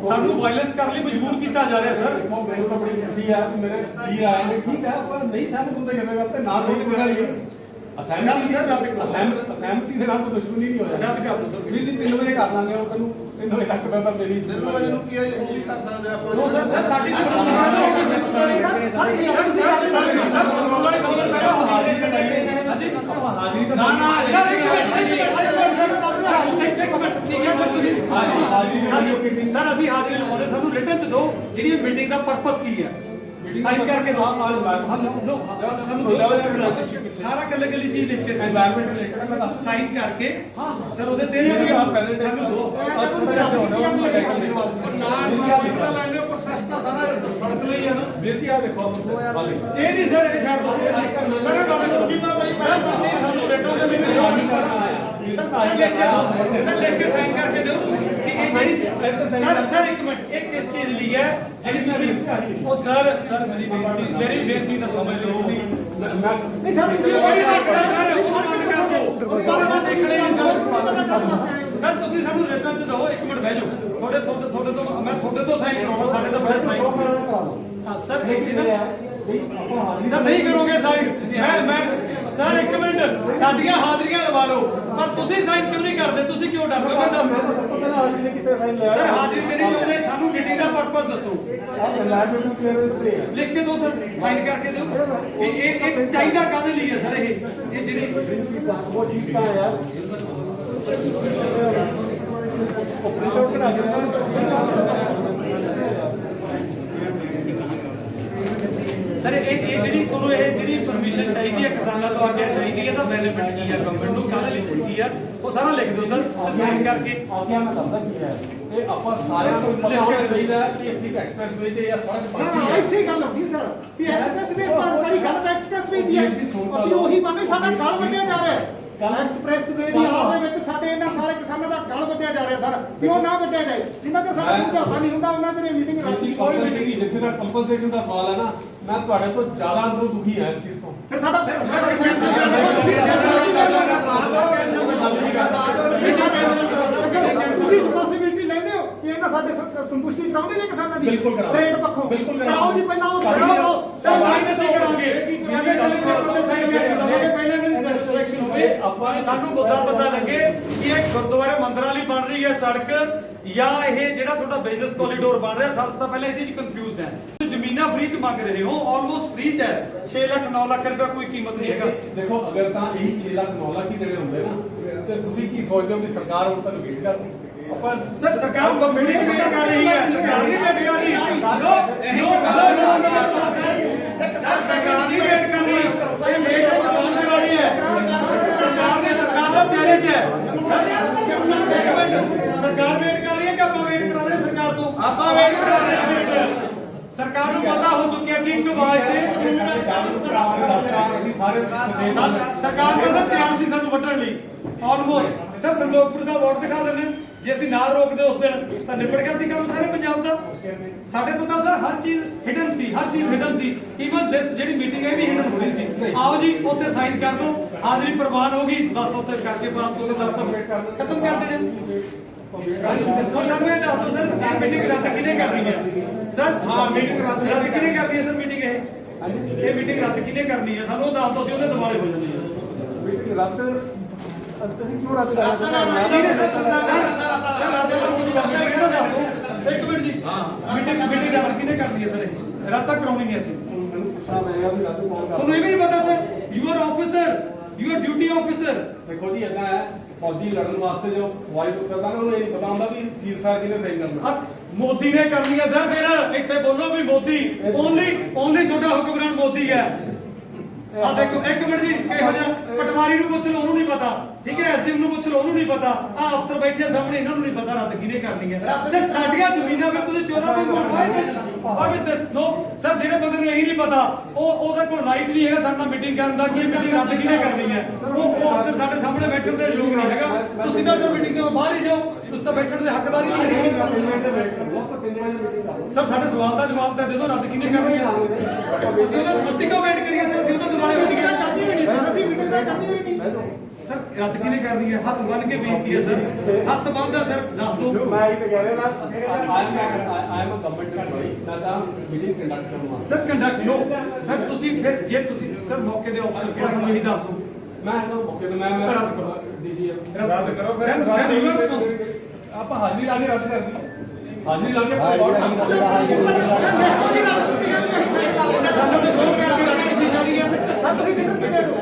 Speaker 2: ਸਾਨੂੰ ਵਾਇਲੈਂਸ ਕਰਨ ਲਈ ਮਜਬੂਰ ਕੀਤਾ ਜਾ ਰਿਹਾ ਸਰ।
Speaker 1: ਮੈਨੂੰ ਤਾਂ ਬੜੀ ਖੁਸ਼ੀ ਆ ਕਿ ਮੇਰੇ ਵੀਰ ਆਏ ਨੇ। ਠੀਕ ਹੈ ਪਰ ਨਹੀਂ ਸਹਿਮਤ ਹੁੰਦੇ ਕਿਸੇ ਗੱਲ ਤੇ ਨਾ ਸਹੀ ਕੋਈ ਗੱਲ ਨਹੀਂ। ਅਸਹਿਮਤੀ ਦੇ ਨਾਲ ਤਾਂ ਦੁਸ਼ਮਣੀ ਨਹੀਂ ਹੋ ਜਾਂਦੀ।
Speaker 2: ਰੱਦ ਕਰ ਦਿਓ ਸਰ।
Speaker 1: ਵੀਰ ਜੀ 3 ਵਜੇ ਕਰ ਲਾਂਗੇ ਉਹ ਤੈਨੂੰ 3 ਵਜੇ ਤੱਕ ਤਾਂ ਮੇਰੀ
Speaker 6: 3 ਵਜੇ ਨੂੰ ਕੀ ਹੈ ਉਹ ਵੀ ਕਰ ਸਕਦੇ ਆਪਾਂ।
Speaker 2: ਉਹ ਸਰ ਸਾਡੀ ਸਮਾਨ ਹੋ ਗਈ ਸਰ। ਸਰ ਵਾਲੇ 2 ਦਿਨ ਪਹਿਲਾਂ
Speaker 1: ਹਾਜ਼ਰੀ ਤਾਂ ਲਾਈਏ ਹਾਂਜੀ ਹਾਜ਼ਰੀ ਤਾਂ
Speaker 2: ਨਾ ਨਾ ਸਰ ਇੱਕ ਮਿੰਟ ਠੀਕ ਹੈ ਸਰ। ਤੁਸੀਂ
Speaker 1: ਹਾਜ਼ਰੀ ਤਾਂ ਲਾਈਏ ਮੀਟਿੰਗ
Speaker 2: ਸਰ ਅਸੀਂ ਹਾਜ਼ਰੀ ਲਵਾਉਣੇ, ਸਾਨੂੰ ਰਿਟਨ ਚ ਦਿਓ ਜਿਹੜੀ ਇਹ ਮੀਟਿੰਗ ਦਾ ਪਰਪਸ ਕੀ ਹੈ। ਸਾਈਨ ਕਰਕੇ ਦਿਓ। ਸਾਨੂੰ ਸਾਰਾ ਕੱਲੇ ਕੱਲੀ ਚੀਜ਼ ਲਿਖ ਕੇ
Speaker 1: এনवायरमेंट ਰਿਲੇਟਡ ਮੈਂ ਦੱਸ
Speaker 2: ਸਾਈਨ ਕਰਕੇ
Speaker 1: ਹਾਂ
Speaker 2: ਸਰ ਉਹਦੇ ਤੇ ਸਾਨੂੰ ਦਿਓ।
Speaker 6: ਪ੍ਰੋਸੈਸ ਤਾਂ ਸਾਰਾ ਸੜਕ ਲਈ ਹੈ ਨਾ।
Speaker 1: ਵੀਰ ਜੀ ਆ ਦੇਖੋ
Speaker 2: ਇਹ ਨਹੀਂ ਸਰ ਇਹ ਛੱਡ ਦਿਓ ਸਰ। ਸਰ ਤੁਸੀਂ ਸਾਨੂੰ ਰਿਟਨ ਦੇ ਵਿੱਚ ਦਿਓ। ਸਰ ਲਿਖ ਕੇ ਸਾਈਨ ਕਰਕੇ ਦਿਓ ਕਿ ਇਹ ਸਰ ਇੱਕ ਮਿੰਟ ਇਹ ਕਿਸ ਚੀਜ਼ ਲਈ ਹੈ ਜਿਹੜੀ ਤੁਸੀਂ ਉਹ ਸਰ ਮੇਰੀ ਬੇਨਤੀ ਦਾ ਸਮਝ ਲਓ।
Speaker 1: ਨਹੀਂ
Speaker 4: ਸਰ ਤੁਸੀਂ
Speaker 2: ਉਹ ਨਹੀਂ ਦੇਖਣਾ ਸਰ, ਉਹ ਬੰਦ ਕਰ ਦਿਓ। ਅਸੀਂ ਦੇਖਣੇ ਨਹੀਂ ਸਰ ਤੁਸੀਂ ਸਾਨੂੰ ਰਿਟਨ ਚ ਦਿਓ। ਇੱਕ ਮਿੰਟ ਬਹਿ ਜਾਓ। ਤੁਹਾਡੇ ਤੋਂ ਮੈਂ ਤੁਹਾਡੇ ਤੋਂ ਸਾਈਨ ਕਰਾਉਣਾ, ਸਾਡੇ ਤੋਂ ਬੜੇ ਸਾਈਨ ਹਾਂ ਸਰ। ਸਰ ਨਹੀਂ ਕਰੋਗੇ ਸਾਈਨ ਮੈਂ ਸਰ ਇੱਕ ਮਿੰਟ ਸਾਡੀਆਂ ਹਾਜ਼ਰੀਆਂ ਲਵਾ ਲਓ ਪਰ ਤੁਸੀਂ ਸਾਈਨ ਕਿਉਂ ਨਹੀਂ ਕਰਦੇ? ਤੁਸੀਂ ਕਿਉਂ ਡਰਦੇ ਹੋ? ਮੈਂ ਦੱਸ
Speaker 1: ਮੈਂ ਤਾਂ ਸਭ ਤੋਂ ਪਹਿਲਾਂ ਹਾਜ਼ਰੀ ਦੇ ਕਿਤੇ ਸਾਈਨ ਲਿਆ
Speaker 2: ਸਰ ਹਾਜ਼ਰੀ ਤੇ ਨਹੀਂ ਚਾਹੁੰਦੇ, ਸਾਨੂੰ ਮੀਟਿੰਗ ਦਾ ਪਰਪਸ ਦੱਸੋ।
Speaker 1: এনवायरमेंट ਕਲੀਅਰੈਂਸ ਦੇ
Speaker 2: ਲਿਖ ਕੇ ਦਿਓ ਸਰ, ਸਾਈਨ ਕਰਕੇ ਦਿਓ ਕਿ ਇਹ ਚਾਹੀਦਾ ਕਾਹਦੇ ਲਈ ਹੈ ਸਰ। ਇਹ ਜਿਹੜੀ
Speaker 1: ਉਹ ਠੀਕ ਤਾਂ ਯਾਰ ਉਹ ਪ੍ਰਿੰਟ ਆਊਟ ਕਢਾ ਕੇ
Speaker 2: ਸਰ ਇਹ ਜਿਹੜੀ ਤੁਹਾਨੂੰ ਇਹ ਜਿਹੜੀ ਪਰਮਿਸ਼ਨ ਚਾਹੀਦੀ ਹੈ ਕਿਸਾਨਾਂ ਤੋਂ ਆਗਿਆ ਚਾਹੀਦੀ ਹੈ ਤਾਂ ਬੈਨੀਫਿਟ ਕੀ ਹੈ ਗਵਰਨਮੈਂਟ ਨੂੰ ਕਾਹਦੇ ਲਈ ਚਾਹੀਦੀ ਹੈ ਉਹ ਸਾਰਾ ਲਿਖ ਦਿਓ ਸਰ ਸਾਈਨ ਕਰਕੇ
Speaker 1: ਆਗਿਆ ਮੈਂ ਦੱਸਦਾ ਕੀ ਹੈ ਇਹ ਆਪਾਂ ਸਾਰਿਆਂ ਨੂੰ ਪਤਾ ਹੋਣਾ ਚਾਹੀਦਾ ਕਿ ਇੱਥੇ ਐਕਸਪ੍ਰੈਸਵੇ ਤੇ ਜਾਂ ਸੜਕ ਬਣਦੀ
Speaker 4: ਹਾਂ
Speaker 1: ਹੈ
Speaker 4: ਇੱਥੇ ਗੱਲ ਆਉਂਦੀ ਸਰ ਵੀ ਐਕਸਪ੍ਰੈਸਵੇ ਸਾਰੀ ਗੱਲ ਤਾਂ ਐਕਸਪ੍ਰੈਸਵੇ ਦੀ ਹੈ ਅਸੀਂ ਉਹੀ ਮੰਨੇ ਸਾਡਾ ਗਲ ਵੱਢਿਆ ਜਾ ਰਿਹਾ ਹੈ ਐਕਸਪ੍ਰੈਸਵੇ ਦੀ ਆੜ ਦੇ ਵਿੱਚ ਸਾਡੇ ਇਹਨਾਂ ਸਾਰੇ ਕਿਸਾਨਾਂ ਦਾ ਗਲ ਵੱਢਿਆ ਜਾ ਰਿਹਾ ਸਰ ਵੀ ਉਹ ਨਾ ਵੱਢਿਆ ਜਾਏ ਜਿੰਨਾ ਚਿਰ ਸਾਡਾ ਸਮਝੌਤਾ ਨਹੀਂ ਹੁੰਦਾ ਉਹਨਾਂ ਦੀ ਮੀਟਿੰਗ ਰੱਖੀ
Speaker 1: ਕੋਈ ਮੀਟਿੰਗ ਨਹੀਂ ਜਿੱਥੇ ਤੱਕ ਕੰਪਨਸੇਸ਼ਨ ਦਾ ਸਵਾਲ ਹੈ ਨਾ ਮੈਂ ਤੁਹਾਡੇ ਤੋਂ ਜ਼ਿਆਦਾ ਅੰਦਰੋਂ ਦੁਖੀ ਹਾਂ ਇਸ ਚੀਜ਼ ਤੋਂ
Speaker 4: ਫਿਰ ਸਾਡਾ ਤੁਸੀਂ ਰਿਸਪੌਂਸਿਬਿਲਟੀ ਲੈਂਦੇ ਹੋ ਕਿ ਇਹਨਾਂ ਸਾਡੇ ਸੰਤੁਸ਼ਟੀ ਕਰਾਉਂਦੇ ਜੇ ਕਿਸਾਨਾਂ ਦੀ
Speaker 1: ਬਿਲਕੁਲ ਕਰਾਓ।
Speaker 4: ਰੇਟ ਪੱਖੋਂ
Speaker 1: ਬਿਲਕੁਲ ਕਰਾਓ।
Speaker 4: ਕਰਾਓ ਜੀ ਪਹਿਲਾਂ ਉਹ
Speaker 1: ਕਰਾਓ।
Speaker 4: ਕਰਾਓ
Speaker 2: ਸਰ ਸਾਈਨ ਅਸੀਂ ਕਰਾਂਗੇ ਜਿਵੇਂ ਕੱਲੇ ਪੇਪਰ ਤੇ ਸਾਈਨ ਕਰਕੇ ਦਵਾਂਗੇ ਪਹਿਲਾਂ ਇਹਨਾਂ ਦੀ ਸੈਟੀਸਫੈਕਸ਼ਨ ਹੋਵੇ ਆਪਾਂ ਸਾਨੂੰ ਪਤਾ ਲੱਗੇ ਕਿ ਇਹ ਗੁਰਦੁਆਰੇ ਮੰਦਿਰਾਂ ਲਈ ਬਣ ਰਹੀ ਹੈ ਸੜਕ ਜਾਂ ਇਹ ਜਿਹੜਾ ਤੁਹਾਡਾ ਬਿਜ਼ਨਸ ਕੋਰੀਡੋਰ ਬਣ ਰਿਹਾ ਸਭ ਤੋਂ ਪਹਿਲਾਂ ਇਹਦੇ ਚ ਕਨਫਿਊਜ਼ਡ ਹੈ ਤੁਸੀਂ ਜ਼ਮੀਨਾਂ ਫ੍ਰੀ ਚ ਮੰਗ ਰਹੇ ਹੋ ਆਲਮੋਸਟ ਫ੍ਰੀ ਚ ਹੈ 6 ਲੱਖ 9 ਲੱਖ ਰੁਪਏ ਕੋਈ ਕੀਮਤ ਨਹੀਂ ਹੈਗਾ
Speaker 1: ਦੇਖੋ ਅਗਰ ਤਾਂ ਇਹੀ 6 ਲੱਖ 9 ਲੱਖ ਹੀ ਦੇਣੇ ਹੁੰਦੇ ਨਾ ਤੇ ਤੁਸੀਂ ਕੀ ਸੋਚਦੇ ਹੋ ਕਿ ਸਰਕਾਰ ਹੁਣ ਤੱਕ ਵੇਟ ਕਰਦੀ ਆਪਾਂ
Speaker 2: ਸਰ ਸਰਕਾਰ ਬੰਬੇੜੀ ਦੀ ਵੇਟ ਕਰ ਰਹੀ ਹੈ ਸਰਕਾਰ ਨਹੀਂ ਵੇਟ ਕਰ ਰਹੀ ਸਰ ਸਰਕਾਰ ਨਹੀਂ ਵੇਟ ਕਰ ਰਹੀ ਇਹ ਵੇਟ ਕਿਸਾਨ ਕਰ ਰਹੀ ਹੈ ਸਰਕਾਰ ਦਾ ਪਿਆਰੇ ਚ ਹੈ ਸਰਕਾਰ ਵੇਟ ਕਰ ਰਹੀ ਹੈ ਕਿ ਆਪਾਂ ਵੇਟ ਕਰਾ ਰਹੇ ਹਾਂ ਸਰਕਾਰ ਤੋਂ ਆਪਾਂ ਵੇਟ ਕਰਾ ਰਹੇ ਹਾਂ ਵੇਟ ਸਰਕਾਰ ਨੂੰ ਪਤਾ ਹੋ ਚੁੱਕਿਆ ਕਿ ਇੱਕ ਆਵਾਜ਼ ਤੇ
Speaker 1: ਅਸੀਂ ਸਾਰੇ
Speaker 2: ਸਰਕਾਰ ਦਾ ਸਰ ਤਿਆਰ ਸੀ ਸਾਨੂੰ ਵੱਢਣ ਲਈ ਆਲਮੋਸਟ ਸਰ ਸੰਦੋਖਪੁਰ ਦਾ ਵਾਰਡ ਦਿਖਾ ਦਿੰਦੇ ਜੇ ਅਸੀਂ ਨਾ ਰੋਕਦੇ ਉਸ ਦਿਨ ਤਾਂ ਨਿਬੜ ਗਿਆ ਸੀ ਕੰਮ ਸਾਰੇ ਪੰਜਾਬ ਦਾ ਸਾਡੇ ਤੋਂ ਤਾਂ ਸਰ ਹਰ ਚੀਜ਼ ਹਿਡਨ ਸੀ ਈਵਨ ਦਿਸ ਜਿਹੜੀ ਮੀਟਿੰਗ ਹੈ ਵੀ ਹਿਡਨ ਹੋਣੀ ਸੀ ਆਓ ਜੀ ਉੱਥੇ ਸਾਈਨ ਕਰ ਦਿਓ ਹਾਜ਼ਰੀ ਪ੍ਰਵਾਨ ਹੋ ਗਈ ਬਸ ਉੱਥੇ ਕਰਕੇ ਬਾਅਦ ਤੁਸੀਂ ਦਫ਼ਤਰ ਖਤਮ ਕਰ ਦੇਣੇ और सर मैं ਦੱਸ ਦੋ ਸਰ ਜੇ ਮੀਟਿੰਗ ਰੱਦ ਕਿਹਨੇ ਕਰਨੀ ਹੈ ਸਰ ਹਾਂ ਮੀਟਿੰਗ ਰੱਦ ਕਿਹਨੇ ਕਰਨੀ ਹੈ ਸਰ ਮੀਟਿੰਗ ਇਹ ਮੀਟਿੰਗ ਰੱਦ ਕਿਹਨੇ ਕਰਨੀ ਹੈ ਸਾਨੂੰ ਉਹ ਦੱਸ ਦੋ ਸੀ ਉਹਦੇ ਦੁਬਾਰੇ ਹੋ ਜਾਂਦੀ ਹੈ
Speaker 1: ਮੀਟਿੰਗ ਰੱਦ ਤੁਸੀਂ ਕਿਉਂ ਰੱਦ ਕਰ ਰਹੇ
Speaker 2: ਹੋ ਇੱਕ ਮਿੰਟ ਜੀ ਹਾਂ ਮੀਟਿੰਗ ਰੱਦ ਕਿਹਨੇ ਕਰਨੀ ਹੈ ਸਰ ਇਹ ਰੱਦ ਤਾਂ ਕਰਾਉਣੀ ਹੈ ਅਸੀਂ
Speaker 1: ਮੈਨੂੰ ਪੁੱਛਣਾ ਮੈਂ ਵੀ ਰੱਦ ਕੌਣ
Speaker 2: ਤੁਹਾਨੂੰ ਇਹ ਵੀ ਨਹੀਂ ਪਤਾ sir you are officer you are duty officer
Speaker 1: ਦੇਖੋ ਜੀ ਇਦਾਂ ਹੈ ਫੌਜੀ ਲੜਨ ਵਾਸਤੇ ਜੋ ਫੌਜ ਉਤਰਦਾ ਨਾ ਉਹਨੂੰ ਇਹ ਨਹੀਂ ਪਤਾ ਹੁੰਦਾ ਵੀ ਸੀਜ਼ਫਾਇਰ ਕਿਹਨੇ ਸਾਈਨ ਕਰਨਾ
Speaker 2: ਮੋਦੀ ਨੇ ਕਰਨੀ ਹੈ ਸਰ ਫਿਰ ਇੱਥੇ ਬੋਲੋ ਵੀ ਮੋਦੀ ਓਨਲੀ ਤੁਹਾਡਾ ਹੁਕਮਰਾਨ ਮੋਦੀ ਹੈ ਆ ਦੇਖੋ ਇੱਕ ਮਿੰਟ ਜੀ ਕਿਹੋ ਜਿਹਾ ਪਟਵਾਰੀ ਨੂੰ ਪੁੱਛ ਲਓ ਉਹਨੂੰ ਨਹੀਂ ਪਤਾ ਠੀਕ ਹੈ ਐਸਡੀਐਮ ਨੂੰ ਪੁੱਛ ਲਓ ਉਹਨੂੰ ਨਹੀਂ ਪਤਾ ਆ ਅਫਸਰ ਬੈਠੇ ਸਾਹਮਣੇ ਇਹਨਾਂ ਨੂੰ ਨਹੀਂ ਪਤਾ ਰੱਦ ਕਿਹਨੇ ਕਰਨੀ ਹੈ ਤੇ ਸਾਡੀਆਂ ਜ਼ਮੀਨਾਂ ਵਿੱਚ ਤੁਸੀਂ ਚੋਰਾਂ ਵਾਂਗੂ what is this no sir ਜਿਹੜੇ ਬੰਦੇ ਨੂੰ ਇਹੀ ਨਹੀਂ ਪਤਾ ਉਹਦੇ ਕੋਲ ਰਾਈਟ ਨਹੀਂ ਹੈਗਾ ਸਾਡੇ ਨਾਲ ਮੀਟਿੰਗ ਕਰਨ ਦਾ ਕਿ ਮੀਟਿੰਗ ਰੱਦ ਕਿਹਨੇ ਕਰਨੀ ਹੈ ਉਹ ਅਫਸਰ ਸਾਡੇ ਸਾਹਮਣੇ ਬੈਠਣ ਦੇ ਯੋਗ ਨਹੀਂ ਹੈਗਾ ਤੁਸੀਂ ਤਾਂ ਸਰ ਮੀਟਿੰਗ ਤੋਂ ਬਾਹਰ ਹੀ ਜਾਓ ਤੁਸੀਂ ਤਾਂ ਬੈਠਣ ਦੇ ਹੱਕਦਾਰ ਹੀ ਨਹੀਂ ਹੈਗੇ ਸਰ ਸਾਡੇ ਸਵਾਲ ਦਾ ਜਵਾਬ ਤਾਂ ਦੇ ਦਿਓ ਰੱਦ ਕਿਹਨੇ ਕਰਨੀ ਹੈ ਅਸੀਂ ਕਿਉਂ ਵੇਟ ਕਰੀਏ ਸਰ ਅਸੀਂ ਉਹਦਾ ਦੁਬਾਰਾ ਵੇਟ ਸਰ ਰੱਦ ਕਿਹਨੇ ਕਰਨੀ ਹੈ ਹੱਥ ਬੰਨ ਕੇ ਬੇਨਤੀ ਹੈ ਸਰ ਹੱਥ ਬੰਨਦਾ ਸਰ ਦੱਸ ਦਿਓ
Speaker 1: ਮੈਂ ਇਹ ਤਾਂ ਕਹਿ ਰਿਹਾ ਨਾ I am a government employee ਮੈਂ ਤਾਂ ਮੀਟਿੰਗ ਕੰਡਕਟ ਕਰੂੰਗਾ
Speaker 2: ਸਰ ਕੰਡਕਟ ਨੋ ਸਰ ਤੁਸੀਂ ਫਿਰ ਜੇ ਤੁਸੀਂ ਸਰ ਮੌਕੇ ਦੇ ਅਫਸਰ ਕਿਹੜਾ ਸਾਨੂੰ ਇਹੀ ਦੱਸ ਦਿਓ
Speaker 1: ਮੈਂ ਇਹਨਾਂ ਮੌਕੇ ਤੇ ਮੈਂ
Speaker 2: ਰੱਦ ਕਰੋ।
Speaker 1: ਡੀਜੀਐਮ
Speaker 6: ਰੱਦ ਕਰੋ ਫਿਰ
Speaker 1: ਆਪਾਂ ਹਾਜ਼ਰੀ ਲਾ ਕੇ ਰੱਦ ਕਰ ਦਈਏ ਹਾਜ਼ਰੀ ਲਾ ਕੇ
Speaker 2: ਸਾਨੂੰ ਤਾਂ ਦੋ ਕਰਕੇ ਰੱਦ ਕੀਤੀ ਜਾਣੀ ਹੈ
Speaker 4: ਸਭ ਤੁਸੀਂ ਕਿਹਨੂੰ ਕਿਹਦੇ ਦੋ